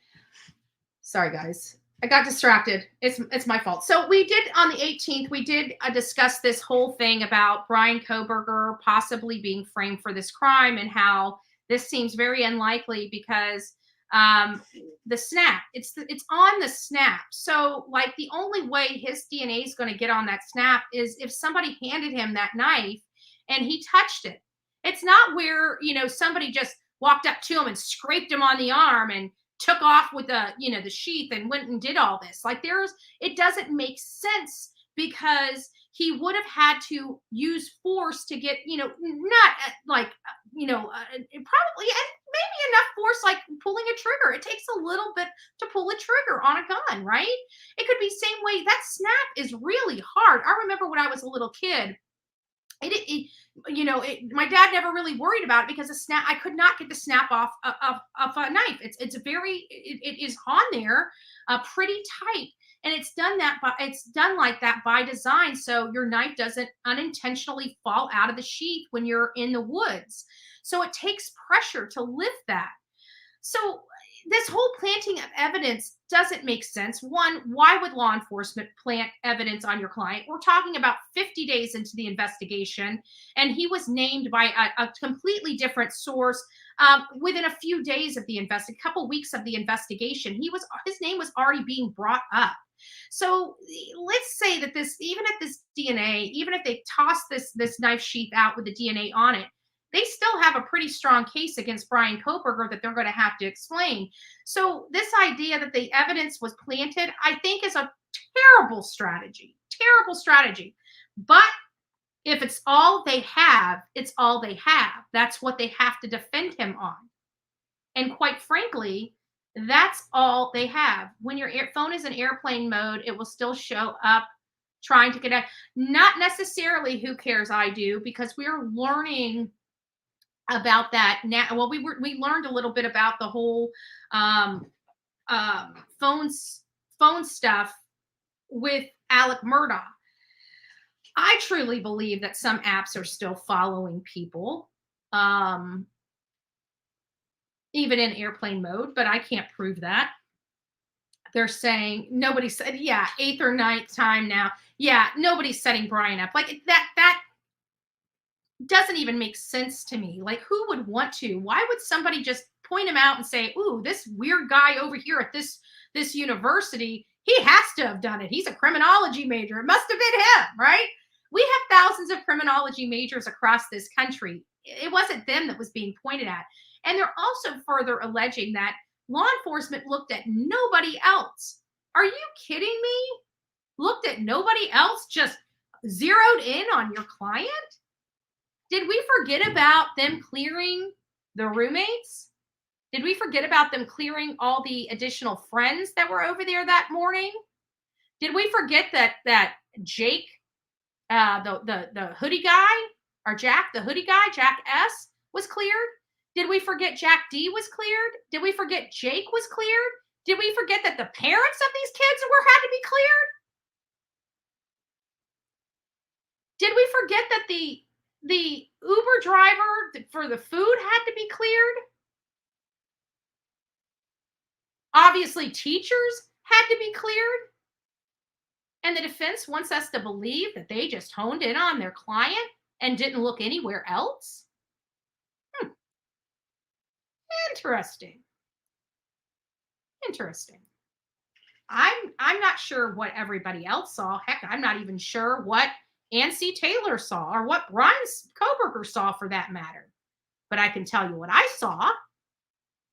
Sorry guys. I got distracted. It's my fault. So we did on the 18th, we did discuss this whole thing about Bryan Kohberber possibly being framed for this crime, and how this seems very unlikely because the snap, it's on the snap. So like the only way his DNA is going to get on that snap is if somebody handed him that knife and he touched it. It's not where, somebody just walked up to him and scraped him on the arm and took off with the sheath and went and did all this. Like it doesn't make sense, because he would have had to use force to get, not like, probably maybe enough force, like pulling a trigger. It takes a little bit to pull a trigger on a gun, right? It could be same way. That snap is really hard. I remember when I was a little kid, my dad never really worried about it because the snap, I could not get the snap off of a knife. It is on there pretty tight, and it's done like that by design, so your knife doesn't unintentionally fall out of the sheath when you're in the woods. So it takes pressure to lift that. So this whole planting of evidence doesn't make sense. One, why would law enforcement plant evidence on your client? We're talking about 50 days into the investigation, and he was named by a completely different source within a few days of the couple weeks of the investigation. His name was already being brought up. So let's say that even if they toss this knife sheath out with the DNA on it, they still have a pretty strong case against Bryan Kohberber that they're going to have to explain. So this idea that the evidence was planted, I think, is a terrible strategy. But if it's all they have, it's all they have. That's what they have to defend him on. And quite frankly, that's all they have. When your phone is in airplane mode, it will still show up trying to connect. Not necessarily Who Cares I Do, because we're learning about that now. Well, we learned a little bit about the whole phone stuff with Alec Murdaugh. I truly believe that some apps are still following people, even in airplane mode, but I can't prove that. They're saying nobody said, 8th or 9th time now. Yeah, nobody's setting Bryan up like that. Doesn't even make sense to me. Like, who would want to? Why would somebody just point him out and say, ooh, this weird guy over here at this university, he has to have done it. He's a criminology major. It must have been him, right? We have thousands of criminology majors across this country. It wasn't them that was being pointed at. And they're also further alleging that law enforcement looked at nobody else. Are you kidding me? Looked at nobody else, just zeroed in on your client? Did we forget about them clearing the roommates? Did we forget about them clearing all the additional friends that were over there that morning? Did we forget that Jake, the hoodie guy, or Jack, the hoodie guy, Jack S, was cleared? Did we forget Jack D was cleared? Did we forget Jake was cleared? Did we forget that the parents of these kids had to be cleared? Did we forget that the Uber driver for the food had to be cleared? Obviously, teachers had to be cleared. And the defense wants us to believe that they just honed in on their client and didn't look anywhere else? Interesting. I'm not sure what everybody else saw. Heck, I'm not even sure what Ancy Taylor saw, or what Bryan Kohberber saw for that matter. But I can tell you what I saw.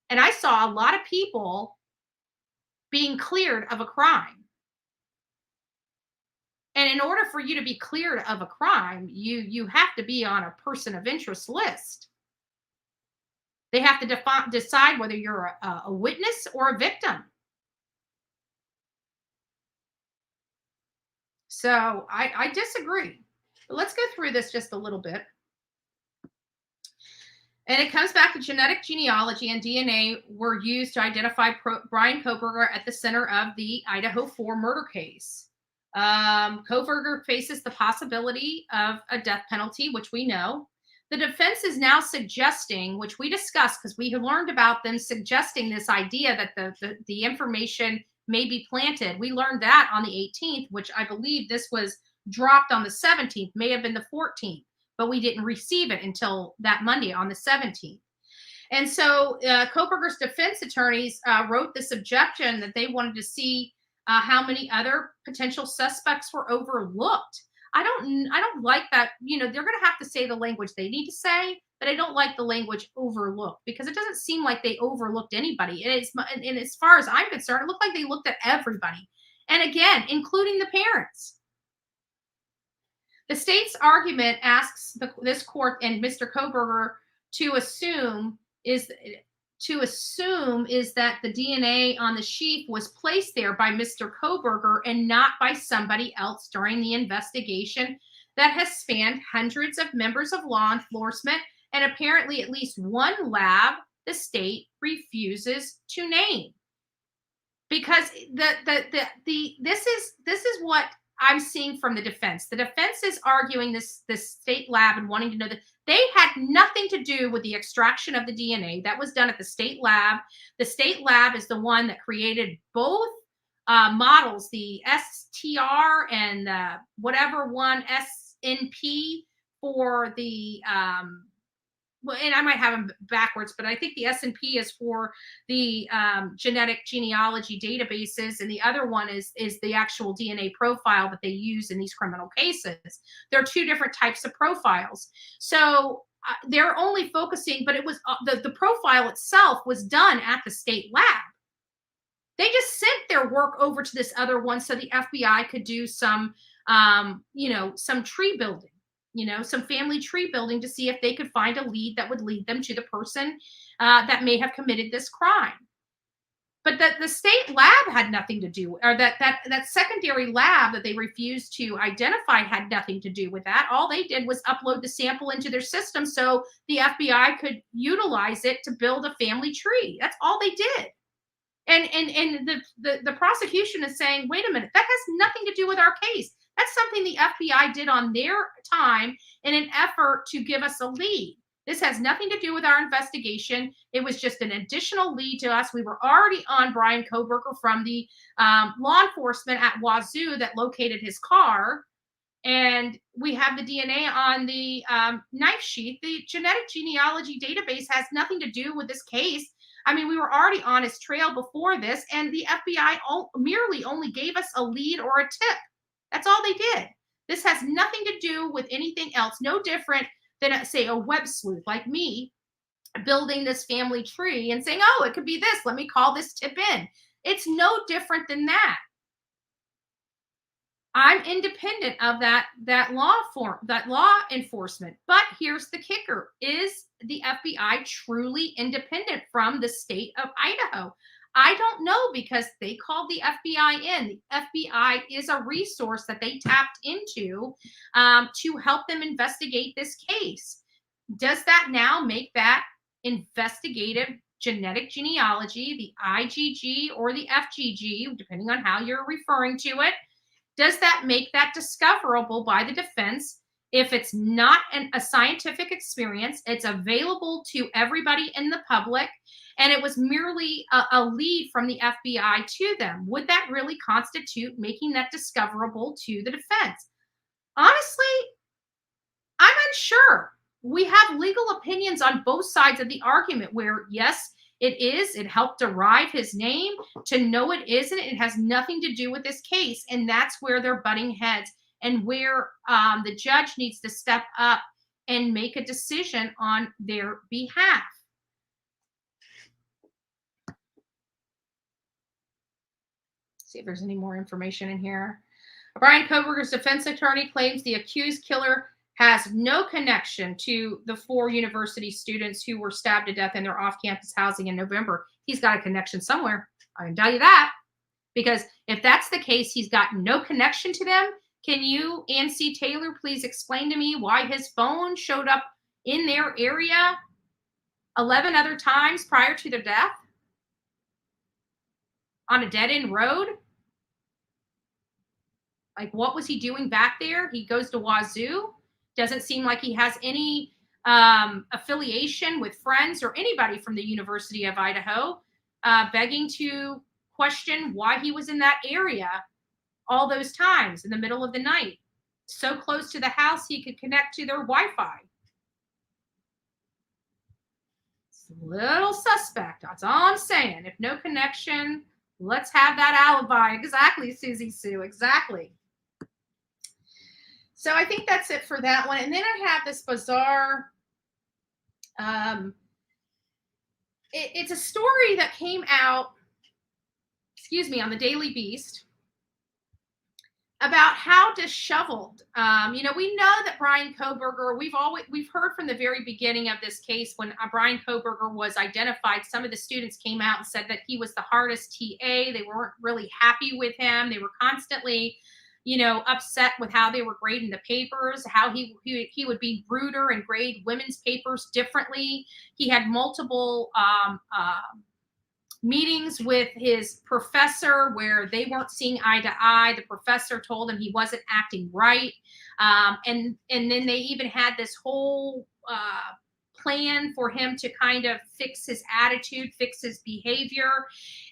And I saw a lot of people being cleared of a crime. And in order for you to be cleared of a crime, you have to be on a person of interest list. They have to decide whether you're a witness or a victim. So I disagree. But let's go through this just a little bit. And it comes back to genetic genealogy and DNA were used to identify Bryan Kohberber at the center of the Idaho 4 murder case. Kohberber faces the possibility of a death penalty, which we know. The defense is now suggesting, which we discussed because we had learned about them suggesting this idea that the information may be planted. We learned that on the 18th, which I believe this was dropped on the 17th, may have been the 14th, but we didn't receive it until that Monday on the 17th. And so Kohberger's defense attorneys wrote this objection that they wanted to see how many other potential suspects were overlooked. I don't like that. You know, they're going to have to say the language they need to say, but I don't like the language overlooked because it doesn't seem like they overlooked anybody. And as far as I'm concerned, it looked like they looked at everybody. And again, including the parents. The state's argument asks this court and Mr. Kohberber to assume is that the DNA on the sheath was placed there by Mr. Kohberber and not by somebody else during the investigation that has spanned hundreds of members of law enforcement and apparently at least one lab the state refuses to name. Because this is what I'm seeing from the defense. The defense is arguing this state lab and wanting to know that they had nothing to do with the extraction of the DNA. That was done at the state lab. The state lab is the one that created both models, the STR and whatever one SNP for the and I might have them backwards, but I think the SNP is for the genetic genealogy databases, and the other one is the actual DNA profile that they use in these criminal cases. There are two different types of profiles. So they're only focusing, but it was the profile itself was done at the state lab. They just sent their work over to this other one so the FBI could do some, some tree building. Some family tree building to see if they could find a lead that would lead them to the person that may have committed this crime. But the state lab had nothing to do, or that secondary lab that they refused to identify had nothing to do with that. All they did was upload the sample into their system so the FBI could utilize it to build a family tree. That's all they did. And the prosecution is saying, wait a minute, that has nothing to do with our case. That's something the FBI did on their time in an effort to give us a lead. This has nothing to do with our investigation. It was just an additional lead to us. We were already on Bryan Kohberber from the law enforcement at Wazoo that located his car. And we have the DNA on the knife sheath. The genetic genealogy database has nothing to do with this case. I mean, we were already on his trail before this, and the FBI merely only gave us a lead or a tip. That's all they did. This has nothing to do with anything else. No different than, say, a web sleuth like me building this family tree and saying, oh, it could be this. Let me call this tip in. It's no different than that. I'm independent of that law enforcement. But here's the kicker. Is the FBI truly independent from the state of Idaho? I don't know, because they called the FBI in. The FBI is a resource that they tapped into to help them investigate this case. Does that now make that investigative genetic genealogy, the IgG or the FGG, depending on how you're referring to it, does that make that discoverable by the defense? If it's not a scientific experience, it's available to everybody in the public, and it was merely a lead from the FBI to them. Would that really constitute making that discoverable to the defense? Honestly, I'm unsure. We have legal opinions on both sides of the argument where, yes, it helped derive his name. To know it isn't, it has nothing to do with this case, and that's where they're butting heads. and where the judge needs to step up and make a decision on their behalf. See if there's any more information in here. Bryan Kohberber's defense attorney claims the accused killer has no connection to the 4 university students who were stabbed to death in their off-campus housing in November. He's got a connection somewhere. I can tell you that. Because if that's the case, he's got no connection to them. Can you, Ann C. Taylor, please explain to me why his phone showed up in their area 11 other times prior to their death? On a dead-end road? Like, what was he doing back there? He goes to Wazoo. Doesn't seem like he has any affiliation with friends or anybody from the University of Idaho, begging to question why he was in that area all those times in the middle of the night, so close to the house he could connect to their Wi-Fi. It's a little suspect. That's all I'm saying. If no connection, let's have that alibi. Exactly, Susie Sue. Exactly. So I think that's it for that one. And then I have this bizarre, it's a story that came out, on the Daily Beast about how disheveled, we know that Bryan Kohberber, we've heard from the very beginning of this case when Bryan Kohberber was identified, some of the students came out and said that he was the hardest TA. They weren't really happy with him. They were constantly, upset with how they were grading the papers, how he would be ruder and grade women's papers differently. He had multiple meetings with his professor where they weren't seeing eye to eye. The professor told him he wasn't acting right. And then they even had this whole plan for him to kind of fix his attitude, fix his behavior.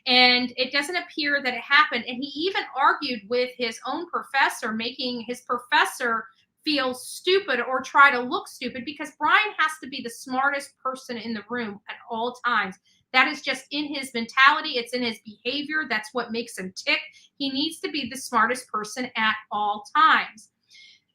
And it doesn't appear that it happened. And he even argued with his own professor, making his professor feel stupid or try to look stupid, because Bryan has to be the smartest person in the room at all times. That is just in his mentality. It's in his behavior. That's what makes him tick. He needs to be the smartest person at all times.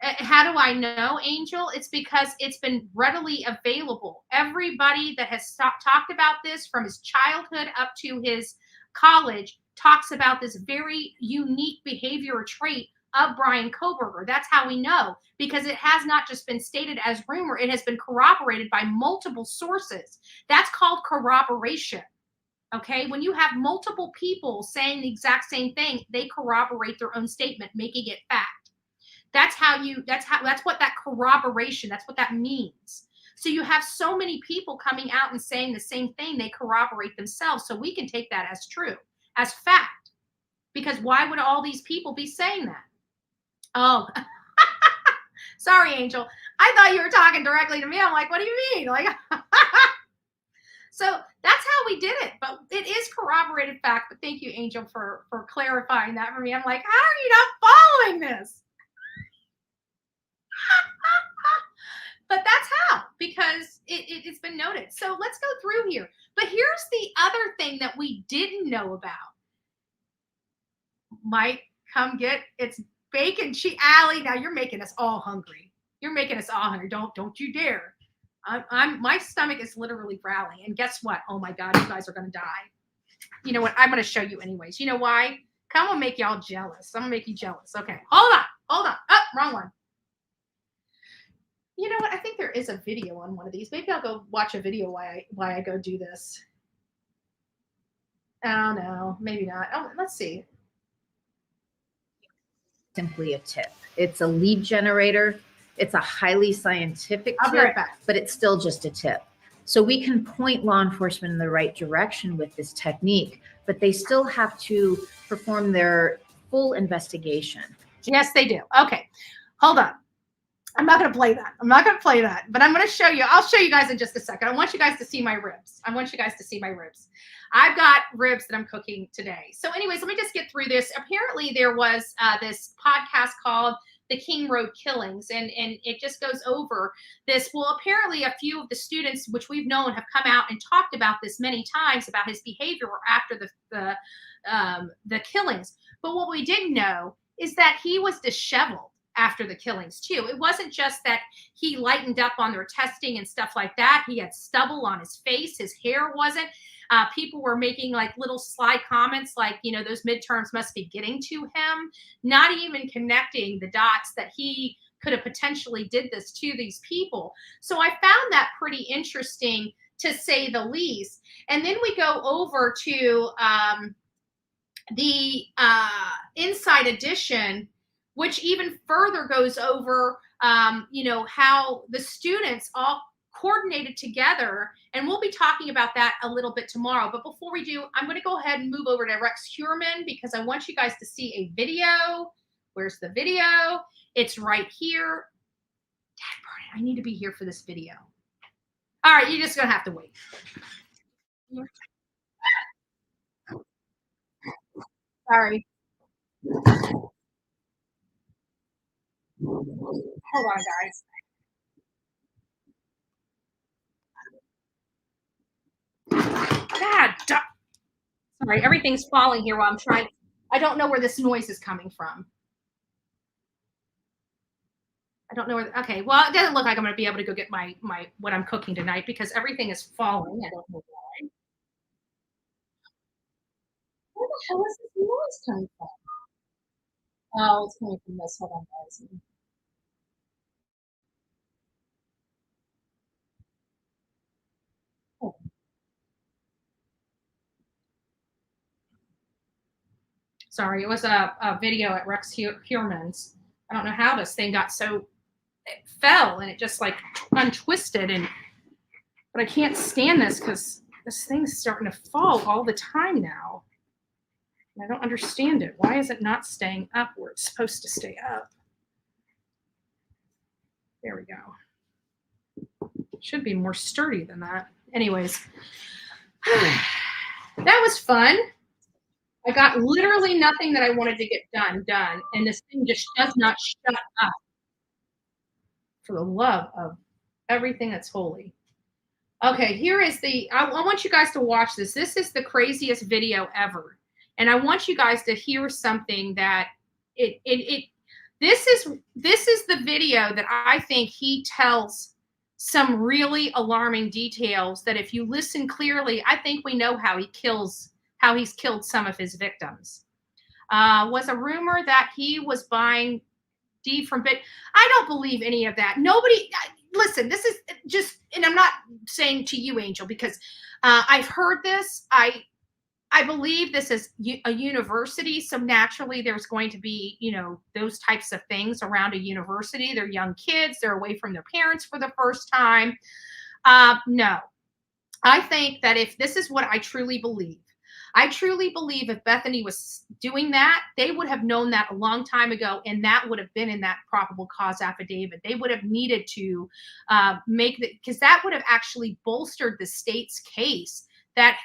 How do I know, Angel? It's because it's been readily available. Everybody that has talked about this from his childhood up to his college talks about this very unique behavior or trait of Bryan Kohberber. That's how we know, because it has not just been stated as rumor. It has been corroborated by multiple sources. That's called corroboration. Okay. When you have multiple people saying the exact same thing, they corroborate their own statement, making it fact. That's what that corroboration, that's what that means. So you have so many people coming out and saying the same thing, they corroborate themselves. So we can take that as true, as fact, because why would all these people be saying that? Oh, sorry, Angel. I thought you were talking directly to me. I'm like, what do you mean? Like, so that's how we did it. But it is corroborated fact. But thank you, Angel, for clarifying that for me. I'm like, how are you not following this? But that's how, because it's been noted. So let's go through here. But here's the other thing that we didn't know about. Mike, come get it's bacon cheese. Allie, now you're making us all hungry. You're making us all hungry. Don't you dare. My stomach is literally growling. And guess what? Oh my God, you guys are gonna die. You know what? I'm gonna show you anyways. You know why? Come on, make y'all jealous. I'm gonna make you jealous. Okay, hold on. Oh, wrong one. You know what? I think there is a video on one of these. Maybe I'll go watch a video why I go do this. Oh no, maybe not. Oh, let's see. Simply a tip. It's a lead generator. It's a highly scientific I'll be right tip, back. but it's still just a tip. So we can point law enforcement in the right direction with this technique, but they still have to perform their full investigation. Yes, they do. Okay, hold on. I'm not going to play that. But I'm going to show you. I'll show you guys in just a second. I want you guys to see my ribs. I've got ribs that I'm cooking today. So anyways, let me just get through this. Apparently there was this podcast called The King Road Killings, and it just goes over this. Well, apparently a few of the students, which we've known, have come out and talked about this many times, about his behavior after the killings. But what we didn't know is that he was disheveled. after the killings too. It wasn't just that he lightened up on their testing and stuff like that. He had stubble on his face. His hair wasn't. People were making like little sly comments like, you know, those midterms must be getting to him, not even connecting the dots that he could have potentially did this to these people. So I found that pretty interesting, to say the least. And then we go over to the Inside Edition, which even further goes over, you know, how the students all coordinated together. And we'll be talking about that a little bit tomorrow. But before we do, I'm going to go ahead and move over to Rex Heuermann, because I want you guys to see a video. Where's the video? It's right here. Dad, Brian, I need to be here for this video. All right, you're just going to have to wait. Sorry. Hold on, guys. God, sorry, everything's falling here while I'm trying. I don't know where this noise is coming from. I don't know where. Okay, well, it doesn't look like I'm going to be able to go get my what I'm cooking tonight, because everything is falling. I don't know why. Where the hell is this noise coming from? Oh, it's coming from this. Hold on, guys. Oh. Sorry, it was a video at Rex Heuermann's. I don't know how this thing got so, it fell and it just like untwisted, and but I can't stand this because this thing's starting to fall all the time now. And I don't understand it. Why is it not staying up where it's supposed to stay up? There we go. It should be more sturdy than that. Anyways, that was fun. I got literally nothing that I wanted to get done, and this thing just does not shut up. For the love of everything that's holy. Okay, here is the, I want you guys to watch this. This is the craziest video ever. And I want you guys to hear something that this is the video that I think he tells some really alarming details that if you listen clearly, I think we know how he's killed some of his victims. Was a rumor that he was buying D from Bit. I don't believe any of that. Nobody, listen, this is just, and I'm not saying to you, Angel, because I've heard this. I believe this is a university, so naturally there's going to be, you know, those types of things around a university. They're young kids. They're away from their parents for the first time. No, I think that if this is what I truly believe, if Bethany was doing that, they would have known that a long time ago, and that would have been in that probable cause affidavit. They would have needed to make that, because that would have actually bolstered the state's case that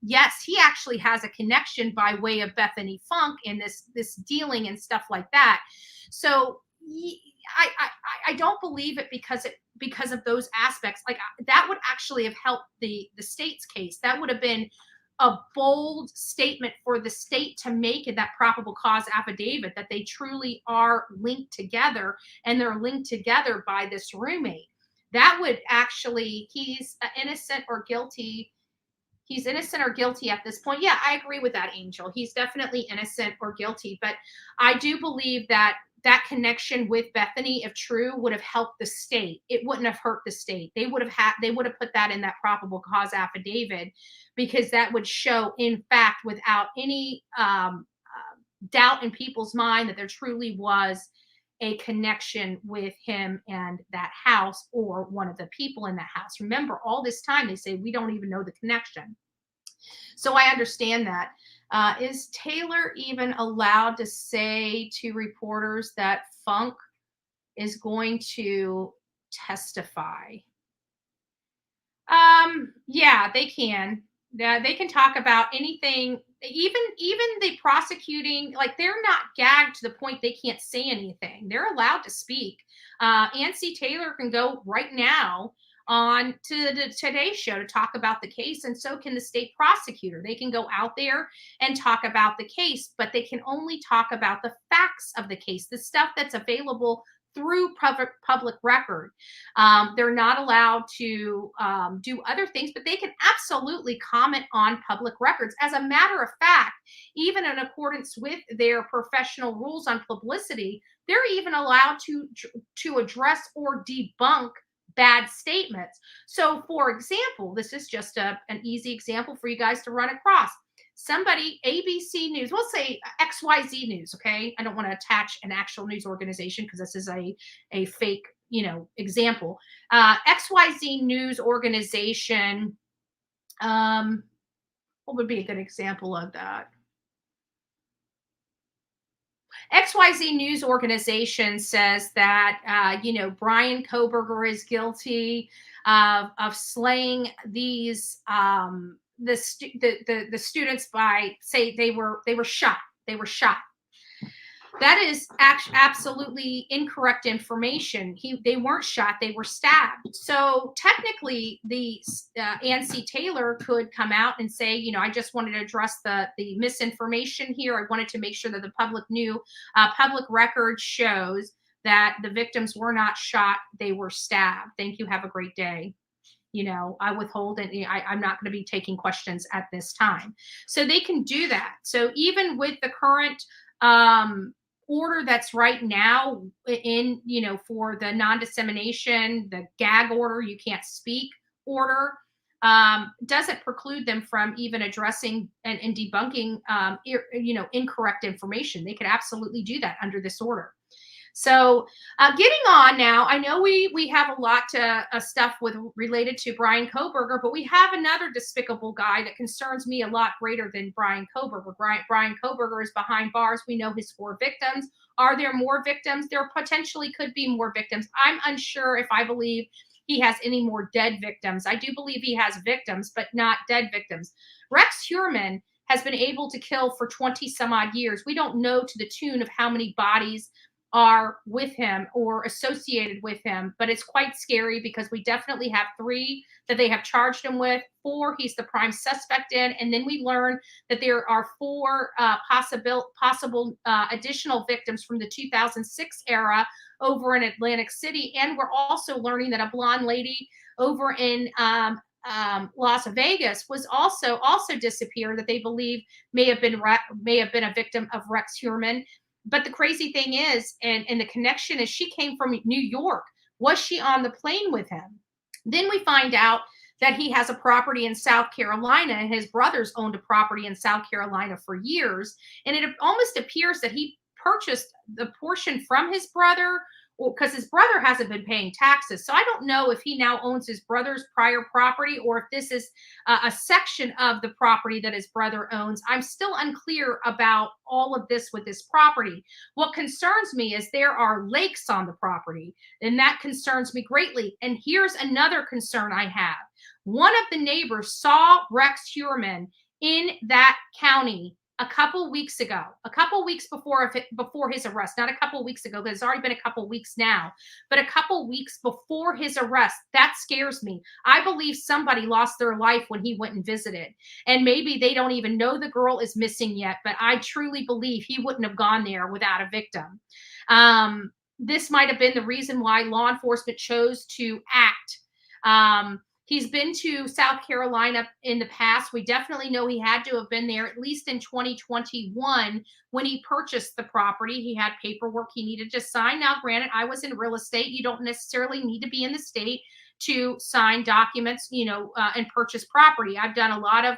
yes, he actually has a connection by way of Bethany Funk in this dealing and stuff like that. So I don't believe it because of those aspects. Like that would actually have helped the state's case. That would have been a bold statement for the state to make in that probable cause affidavit, that they truly are linked together, and they're linked together by this roommate. That would actually, he's innocent or guilty. He's innocent or guilty at this point. Yeah, I agree with that, Angel. He's definitely innocent or guilty. But I do believe that that connection with Bethany, if true, would have helped the state. It wouldn't have hurt the state. They would have put that in that probable cause affidavit, because that would show, in fact, without any doubt in people's mind, that there truly was a connection with him and that house, or one of the people in that house. Remember, all this time they say we don't even know the connection. So I understand that. Is Taylor even allowed to say to reporters that Funk is going to testify? Yeah, they can. They can talk about anything, even the prosecuting, like they're not gagged to the point they can't say anything. They're allowed to speak. Nancy Taylor can go right now on to the Today Show to talk about the case, and so can the state prosecutor. They can go out there and talk about the case, but they can only talk about the facts of the case, the stuff that's available through public record. They're not allowed to do other things, but they can absolutely comment on public records. As a matter of fact, even in accordance with their professional rules on publicity, they're even allowed to address or debunk bad statements. So, for example, this is just an easy example for you guys to run across. Somebody, ABC News, we'll say XYZ News, okay? I don't want to attach an actual news organization because this is a fake, example. XYZ News organization, what would be a good example of that? XYZ News organization says that, Bryan Kohberber is guilty of slaying these the students by, say, they were shot. That is absolutely incorrect information. They weren't shot, they were stabbed. So technically, the Nancy Taylor could come out and say, I just wanted to address the misinformation here. I wanted to make sure that the public knew. Public record shows that the victims were not shot, they were stabbed. Thank you. Have a great day. I withhold and I'm not going to be taking questions at this time. So they can do that. So even with the current order that's right now in, for the non-dissemination, the gag order, you can't speak order, doesn't preclude them from even addressing and debunking, incorrect information. They could absolutely do that under this order. So getting on now, I know we have a lot of stuff related to Bryan Kohberber, but we have another despicable guy that concerns me a lot greater than Bryan Kohberber. Bryan Kohberber is behind bars. We know his 4 victims. Are there more victims? There potentially could be more victims. I'm unsure if I believe he has any more dead victims. I do believe he has victims, but not dead victims. Rex Heuermann has been able to kill for 20 some odd years. We don't know to the tune of how many bodies are with him or associated with him, but it's quite scary because we definitely have 3 that they have charged him with, 4 he's the prime suspect in, and then we learn that there are 4 possible additional victims from the 2006 era over in Atlantic City, and we're also learning that a blonde lady over in Las Vegas was also disappeared that they believe may have been a victim of Rex Heuermann. But the crazy thing is, and the connection is, she came from New York. Was she on the plane with him? Then we find out that he has a property in South Carolina, and his brothers owned a property in South Carolina for years. And it almost appears that he purchased the portion from his brother, because his brother hasn't been paying taxes. So I don't know if he now owns his brother's prior property or if this is a section of the property that his brother owns. I'm still unclear about all of this with this property. What concerns me is there are lakes on the property, and that concerns me greatly. And here's another concern I have. One of the neighbors saw Rex Heuermann in that county a couple weeks ago, a couple weeks before his arrest, not a couple weeks ago, because it's already been a couple weeks now, but a couple weeks before his arrest. That scares me. I believe somebody lost their life when he went and visited, and maybe they don't even know the girl is missing yet, but I truly believe he wouldn't have gone there without a victim. This might have been the reason why law enforcement chose to act. He's been to South Carolina in the past. We definitely know he had to have been there at least in 2021 when he purchased the property. He had paperwork he needed to sign. Now, granted, I was in real estate. You don't necessarily need to be in the state to sign documents, and purchase property. I've done a lot of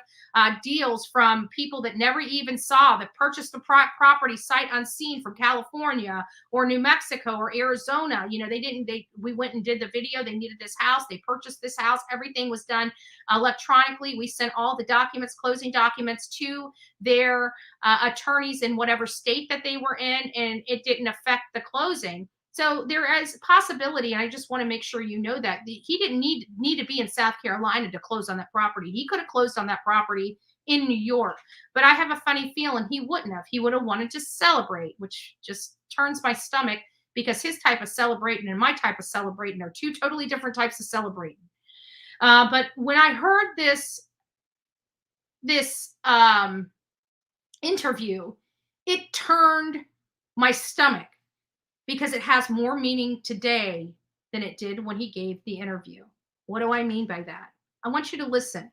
deals from people that never even saw, that purchased the property sight unseen from California or New Mexico or Arizona. We went and did the video. They needed this house. They purchased this house. Everything was done electronically. We sent all the documents, closing documents, to their attorneys in whatever state that they were in, and it didn't affect the closing. So there is a possibility, and I just want to make sure you know that he didn't need to be in South Carolina to close on that property. He could have closed on that property in New York, but I have a funny feeling he wouldn't have. He would have wanted to celebrate, which just turns my stomach, because his type of celebrating and my type of celebrating are 2 totally different types of celebrating. But when I heard this interview, it turned my stomach because it has more meaning today than it did when he gave the interview. What do I mean by that? I want you to listen.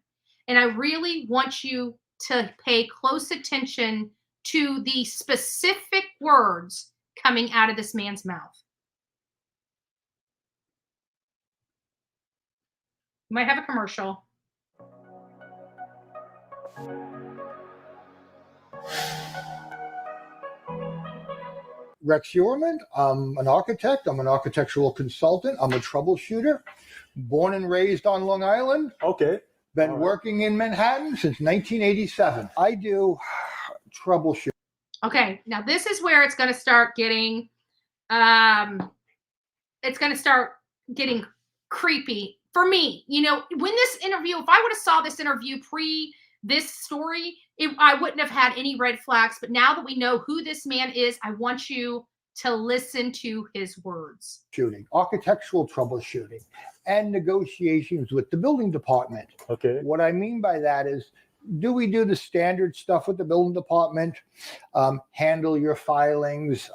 And I really want you to pay close attention to the specific words coming out of this man's mouth. You might have a commercial. Rex Heuermann. I'm an architect. I'm an architectural consultant. I'm a troubleshooter. Born and raised on Long Island. Okay. Been working in Manhattan since 1987. I do troubleshooting. Okay, now this is where it's going to start getting, creepy for me. You know, when this interview, if I would have saw this interview pre this story, I wouldn't have had any red flags. But now that we know who this man is, I want you to listen to his words. Architectural troubleshooting, and negotiations with the building department. Okay. What I mean by that is, do we do the standard stuff with the building department? Handle your filings.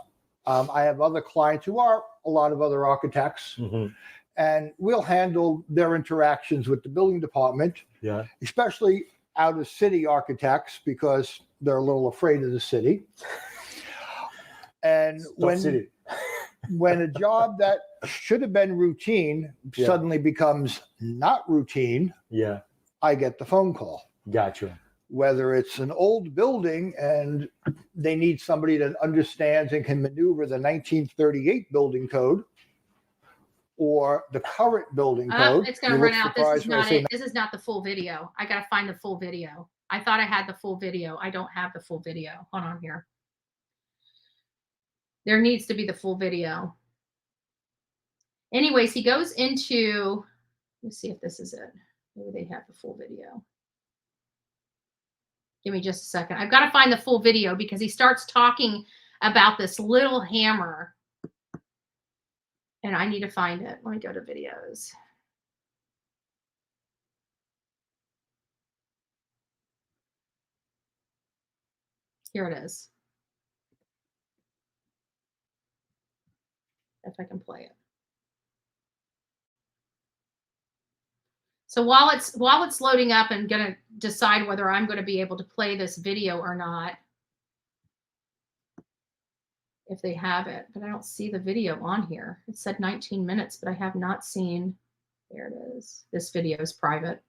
I have other clients who are a lot of other architects, and we'll handle their interactions with the building department. Yeah. Especially out of city architects, because they're a little afraid of the city. And when a job that should have been routine suddenly becomes not routine, I get the phone call. Gotcha. Whether it's an old building and they need somebody that understands and can maneuver the 1938 building code, or the current building code. It's going to run out. This is not it. This is not the full video. I got to find the full video. I thought I had the full video. I don't have the full video. Hold on here. There needs to be the full video. Anyways, he goes into, let's see if this is it. Maybe they have the full video. Give me just a second. I've got to find the full video because he starts talking about this little hammer. And I need to find it. Let me go to videos. Here it is. If I can play it. So while it's loading up and going to decide whether I'm going to be able to play this video or not, if they have it, but I don't see the video on here. It said 19 minutes, but I have not seen, there it is. This video is private.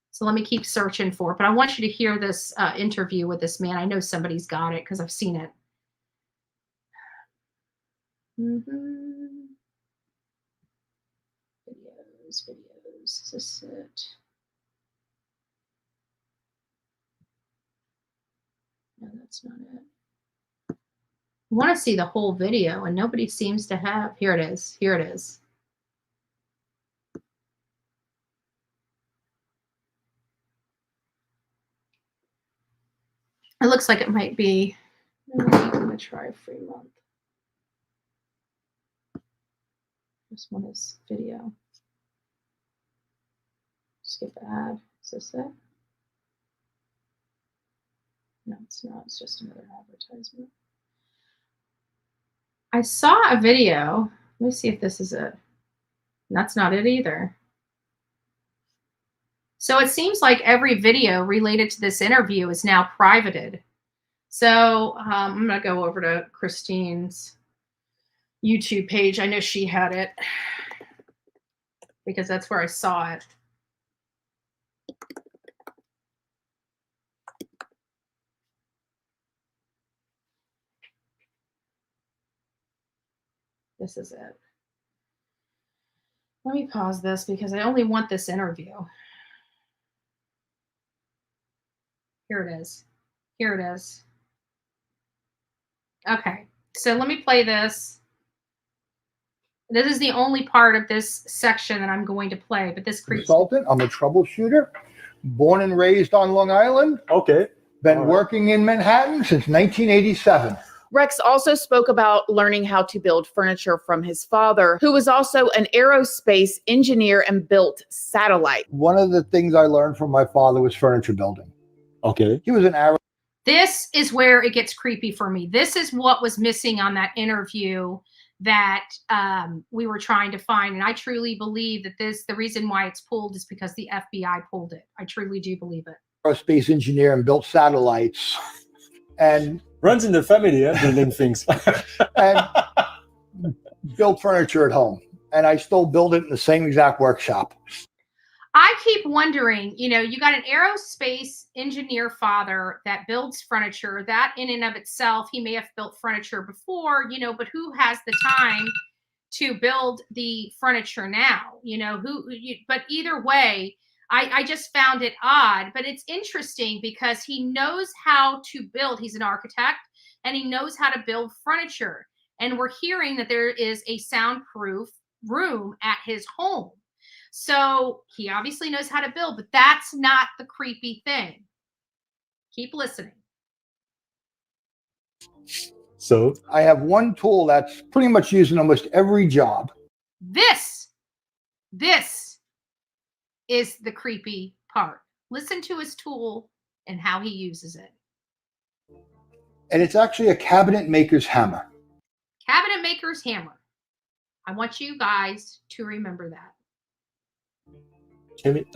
So let me keep searching for it, but I want you to hear this interview with this man. I know somebody's got it because I've seen it. Videos. Is this it? No, that's not it. I want to see the whole video, and nobody seems to have. Here it is. Here it is. It looks like it might be. I'm going to try a free month. This one is video. Skip ad. Is this it? No, it's not. It's just another advertisement. I saw a video. Let me see if this is it. That's not it either. So it seems like every video related to this interview is now privated. So I'm going to go over to Christine's YouTube page. I know she had it because that's where I saw it. This is it. Let me pause this because I only want this interview. Here it is. Here it is. Okay, so let me play this. This is the only part of this section that I'm going to play, but this consultant. I'm a troubleshooter. Born and raised on Long Island. Okay. Been working in Manhattan since 1987. Rex also spoke about learning how to build furniture from his father, who was also an aerospace engineer and built satellites. One of the things I learned from my father was furniture building. Okay. He was an arrow. This is where it gets creepy for me. This is what was missing on that interview that we were trying to find. And I truly believe that the reason why it's pulled is because the FBI pulled it. I truly do believe it. Aerospace engineer and built satellites. And runs in the family, building things. And built furniture at home. And I still build it in the same exact workshop. I keep wondering, you know, you got an aerospace engineer father that builds furniture. That in and of itself, he may have built furniture before, you know, but who has the time to build the furniture now? You know, but either way, I just found it odd, but it's interesting because he knows how to build. He's an architect and he knows how to build furniture. And we're hearing that there is a soundproof room at his home. So he obviously knows how to build, but that's not the creepy thing. Keep listening. So I have one tool that's pretty much used in almost every job. This is the creepy part. Listen to his tool and how he uses it. And it's actually a cabinet maker's hammer. Cabinet maker's hammer. I want you guys to remember that. Cabinet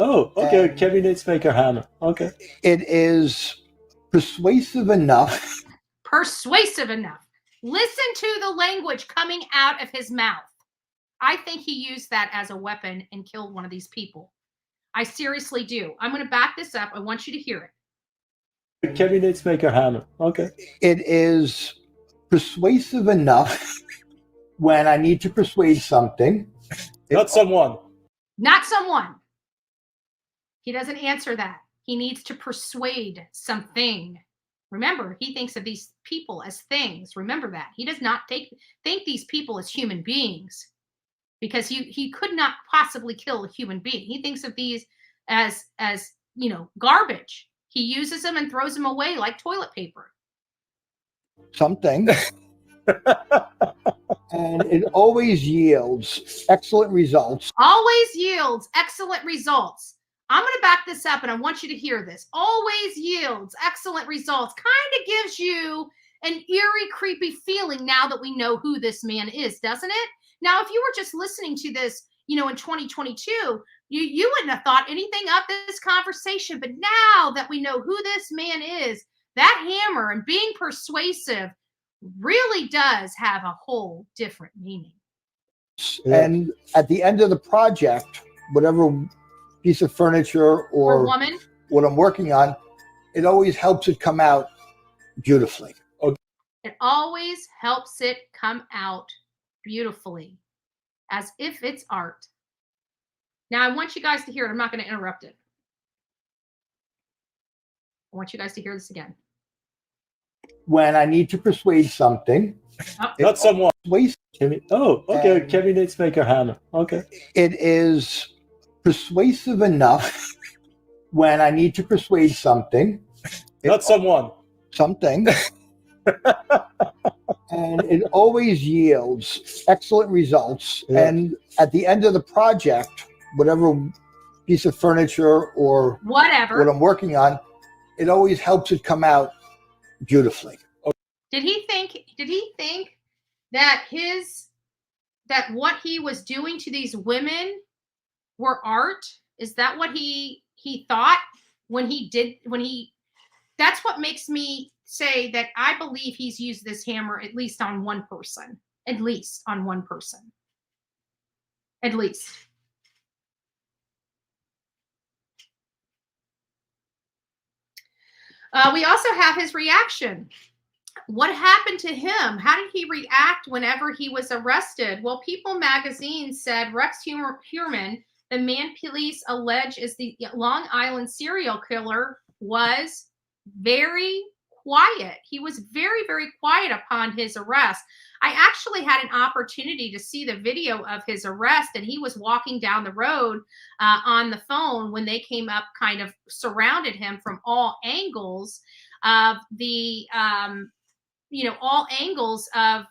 maker hammer. Okay. It is persuasive enough. Persuasive enough. Listen to the language coming out of his mouth. I think he used that as a weapon and killed one of these people. I seriously do. I'm going to back this up. I want you to hear it. Cabinet maker hammer. Okay. It is persuasive enough when I need to persuade something. Not someone. Not someone. He doesn't answer that. He needs to persuade something. Remember, he thinks of these people as things. Remember that. He does not think these people as human beings, because he could not possibly kill a human being. He thinks of these as garbage. He uses them and throws them away like toilet paper. Something. And it always yields excellent results. Always yields excellent results. I'm going to back this up and I want you to hear this. Always yields excellent results. Kind of gives you an eerie, creepy feeling now that we know who this man is, doesn't it? Now, if you were just listening to this, in 2022, you wouldn't have thought anything of this conversation. But now that we know who this man is, that hammer and being persuasive really does have a whole different meaning. And at the end of the project, whatever piece of furniture or woman, what I'm working on, it always helps it come out beautifully. It always helps it come out beautifully, as if it's art. Now, I want you guys to hear it. I'm not going to interrupt it. I want you guys to hear this again. When I need to persuade something. Not someone. Cabinet maker hammer. Okay. It is persuasive enough when I need to persuade something. Not someone. Something. And it always yields excellent results. Yeah. And at the end of the project, whatever piece of furniture or whatever what I'm working on, it always helps it come out beautifully. Did he think that what he was doing to these women were art? Is that what he thought that's what makes me say that I believe he's used this hammer at least on one person. At least. We also have his reaction. What happened to him? How did he react whenever he was arrested? Well, People magazine said Rex Heuermann, the man police allege is the Long Island serial killer, was very quiet. He was very, very quiet upon his arrest. I actually had an opportunity to see the video of his arrest, and he was walking down the road on the phone when they came up, kind of surrounded him from all angles of the all angles of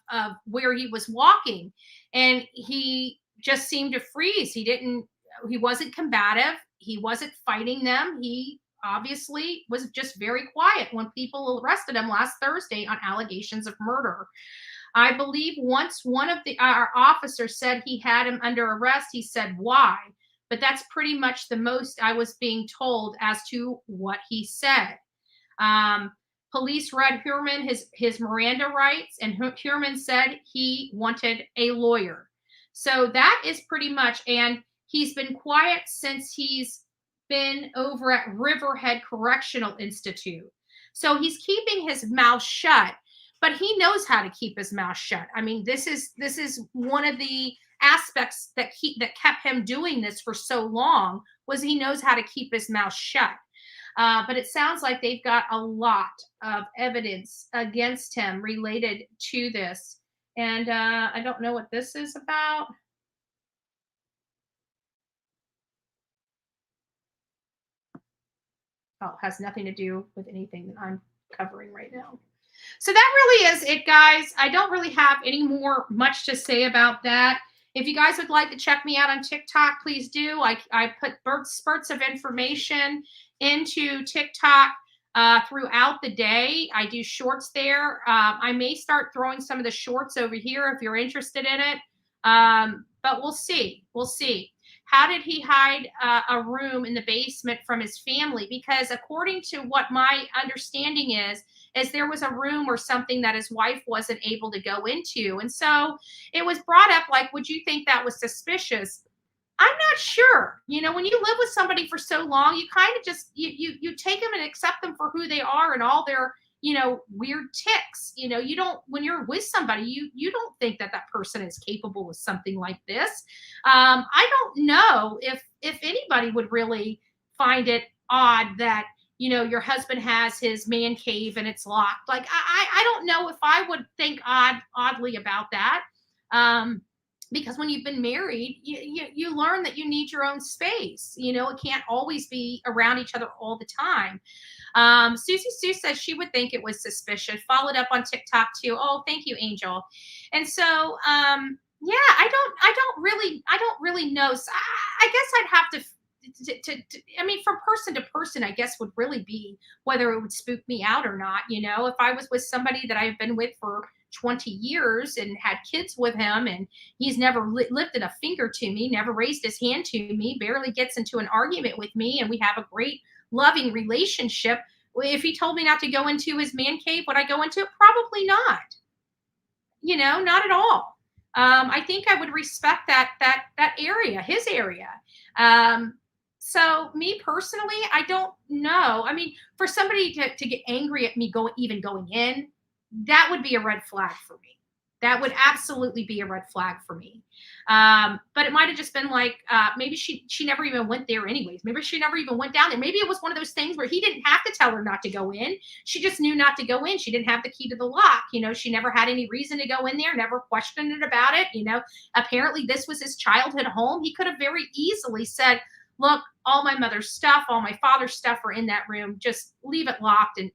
where he was walking, and he just seemed to freeze. He wasn't combative. He wasn't fighting them. He obviously was just very quiet when people arrested him last Thursday on allegations of murder. I believe once one of our officers said he had him under arrest, he said, "Why?" But that's pretty much the most I was being told as to what he said. Police read Heuermann his Miranda rights, and Heuermann said he wanted a lawyer. So that is pretty much, and he's been quiet since he's been over at Riverhead Correctional Institute. So he's keeping his mouth shut, but he knows how to keep his mouth shut. I mean, this is one of the aspects that kept him doing this for so long, was he knows how to keep his mouth shut. But it sounds like they've got a lot of evidence against him related to this. And I don't know what this is about. Oh, it has nothing to do with anything that I'm covering right now. So that really is it, guys. I don't really have any more much to say about that. If you guys would like to check me out on TikTok, please do. I put spurts of information into TikTok throughout the day. I do shorts there. I may start throwing some of the shorts over here if you're interested in it. But we'll see. We'll see. How did he hide a room in the basement from his family? Because according to what my understanding is there was a room or something that his wife wasn't able to go into. And so it was brought up like, would you think that was suspicious? I'm not sure. When you live with somebody for so long, you kind of just, you take them and accept them for who they are and all their, weird ticks. You don't, when you're with somebody, you don't think that person is capable of something like this. I don't know if anybody would really find it odd that, your husband has his man cave and it's locked. Like, I don't know if I would think oddly about that. Because when you've been married, you learn that you need your own space. It can't always be around each other all the time. Susie Sue says she would think it was suspicious. Followed up on TikTok too. Oh, thank you, Angel. And so, yeah, I don't really know. So I guess I'd have to I mean, from person to person, I guess would really be whether it would spook me out or not. If I was with somebody that I've been with for 20 years and had kids with him, and he's never lifted a finger to me, never raised his hand to me, barely gets into an argument with me, and we have a great loving relationship. If he told me not to go into his man cave, would I go into it? Probably not. Not at all. I think I would respect that area, his area. So me personally, I don't know. I mean, for somebody to get angry at me even going in, that would be a red flag for me. That would absolutely be a red flag for me. But it might have just been like, maybe she never even went there anyways. Maybe she never even went down there. Maybe it was one of those things where he didn't have to tell her not to go in. She just knew not to go in. She didn't have the key to the lock. She never had any reason to go in there, never questioned it about it. Apparently this was his childhood home. He could have very easily said, look, all my mother's stuff, all my father's stuff are in that room. Just leave it locked and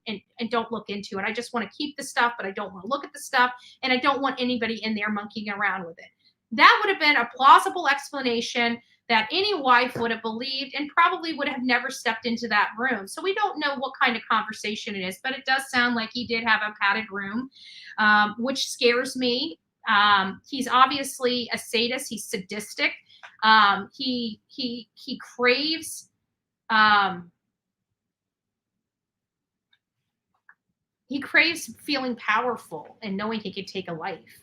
don't look into it. I just want to keep the stuff, but I don't want to look at the stuff. And I don't want anybody in there monkeying around with it. That would have been a plausible explanation that any wife would have believed and probably would have never stepped into that room. So we don't know what kind of conversation it is, but it does sound like he did have a padded room, which scares me. He's obviously a sadist. He's sadistic. He craves, feeling powerful and knowing he could take a life.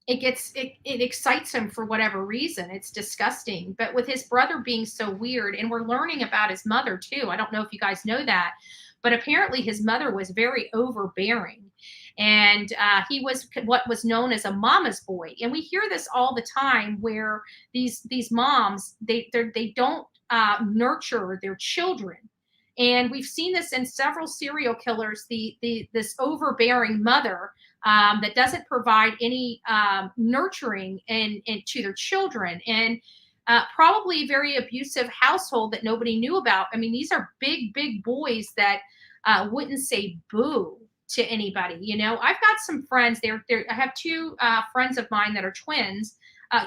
It excites him for whatever reason. It's disgusting. But with his brother being so weird, and we're learning about his mother too. I don't know if you guys know that, but apparently his mother was very overbearing. And he was what was known as a mama's boy. And we hear this all the time where these moms, they don't nurture their children. And we've seen this in several serial killers, this overbearing mother that doesn't provide any nurturing to their children. And probably a very abusive household that nobody knew about. I mean, these are big boys that wouldn't say boo to anybody. You know, I've got some friends there. I have two friends of mine that are twins,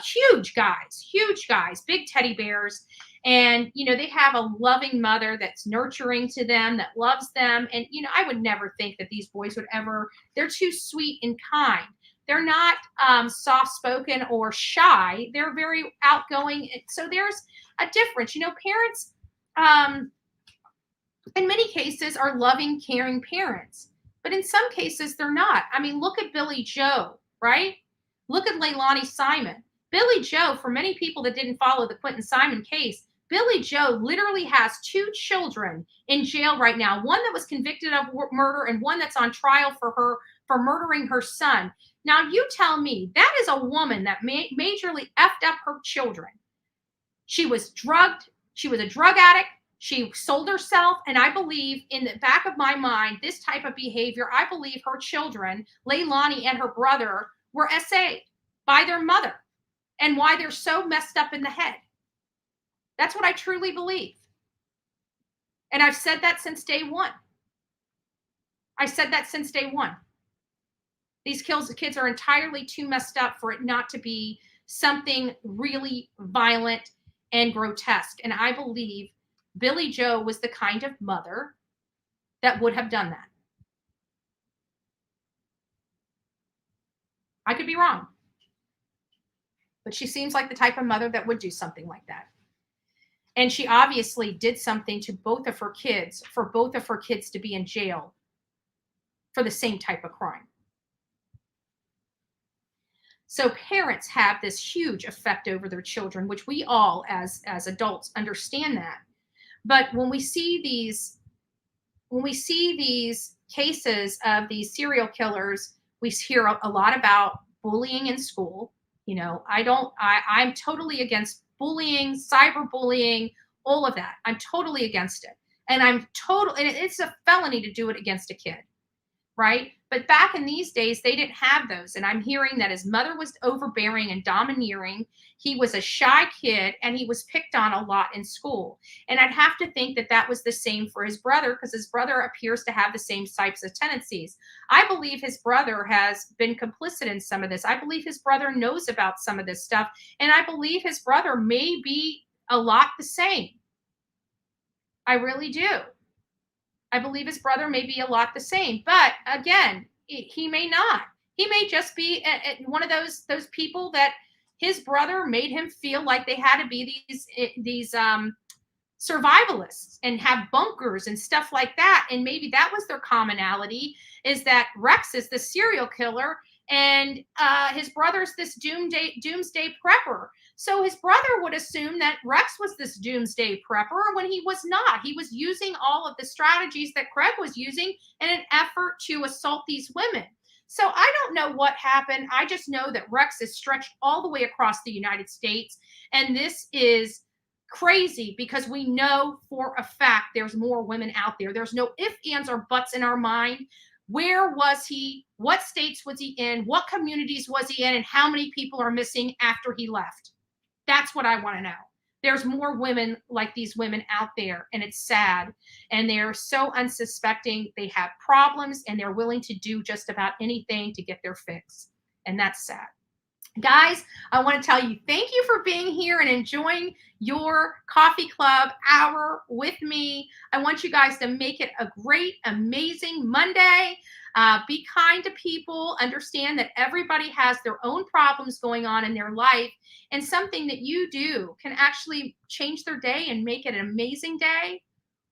huge guys, big teddy bears. And, you know, they have a loving mother that's nurturing to them, that loves them. And, you know, I would never think that these boys would ever, they're too sweet and kind. They're not soft-spoken or shy. They're very outgoing. So there's a difference. You know, parents, in many cases, are loving, caring parents. But in some cases, they're not. I mean, look at Billy Joe, right? Look at Leilani Simon. Billy Joe, for many people that didn't follow the Quentin Simon case, Billy Joe literally has 2 children in jail right now. One that was convicted of murder and one that's on trial for murdering her son. Now, you tell me, that is a woman that majorly effed up her children. She was drugged. She was a drug addict. She sold herself. And I believe, in the back of my mind, this type of behavior, I believe her children, Leilani and her brother, were SA'd by their mother, and why they're so messed up in the head. That's what I truly believe. And I've said that since day one. These kids are entirely too messed up for it not to be something really violent and grotesque. And I believe Billy Joe was the kind of mother that would have done that. I could be wrong. But she seems like the type of mother that would do something like that. And she obviously did something to both of her kids, for both of her kids to be in jail for the same type of crime. So parents have this huge effect over their children, which we all as adults understand that. But when we see these cases of these serial killers, we hear a lot about bullying in school. You know, I'm totally against bullying, cyberbullying, all of that. I'm totally against it. And and it's a felony to do it against a kid, right? But back in these days, they didn't have those. And I'm hearing that his mother was overbearing and domineering. He was a shy kid, and he was picked on a lot in school. And I'd have to think that that was the same for his brother, because his brother appears to have the same types of tendencies. I believe his brother has been complicit in some of this. I believe his brother knows about some of this stuff. And I believe his brother may be a lot the same. I really do. I believe his brother may be a lot the same, but again, he may not. He may just be one of those people that his brother made him feel like they had to be these survivalists and have bunkers and stuff like that. And maybe that was their commonality, is that Rex is the serial killer and his brother's this doomsday prepper. So his brother would assume that Rex was this doomsday prepper when he was not. He was using all of the strategies that Craig was using in an effort to assault these women. So I don't know what happened. I just know that Rex is stretched all the way across the United States. And this is crazy, because we know for a fact there's more women out there. There's no ifs, ands, or buts in our mind. Where was he? What states was he in? What communities was he in? And how many people are missing after he left? That's what I want to know. There's more women like these women out there, and it's sad. And they're so unsuspecting. They have problems, and they're willing to do just about anything to get their fix. And that's sad. Guys, I want to tell you, thank you for being here and enjoying your coffee club hour with me. I want you guys to make it a great, amazing Monday. Be kind to people. Understand that everybody has their own problems going on in their life, and something that you do can actually change their day and make it an amazing day,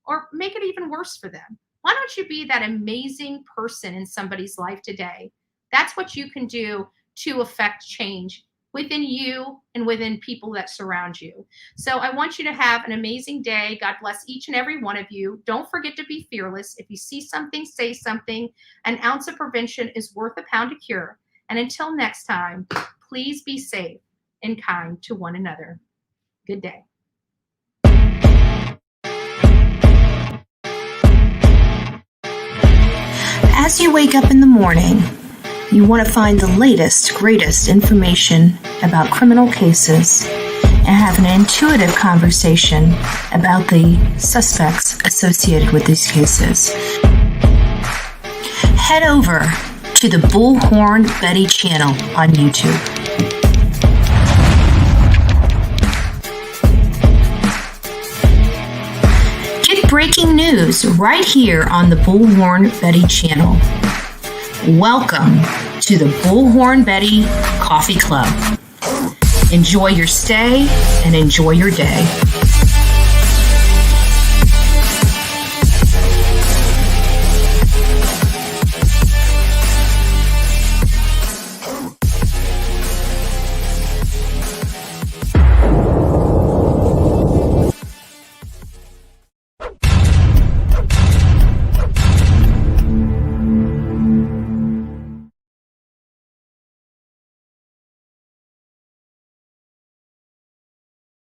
or make it even worse for them. Why don't you be that amazing person in somebody's life today? That's what you can do to affect change within you and within people that surround you. So I want you to have an amazing day. God bless each and every one of you. Don't forget to be fearless. If you see something, say something. An ounce of prevention is worth a pound of cure. And until next time, please be safe and kind to one another. Good day. As you wake up in the morning, you want to find the latest, greatest information about criminal cases and have an intuitive conversation about the suspects associated with these cases. head over to the Bullhorn Betty channel on YouTube. Get breaking news right here on the Bullhorn Betty channel. Welcome to the Bullhorn Betty Coffee Club. Enjoy your stay and enjoy your day.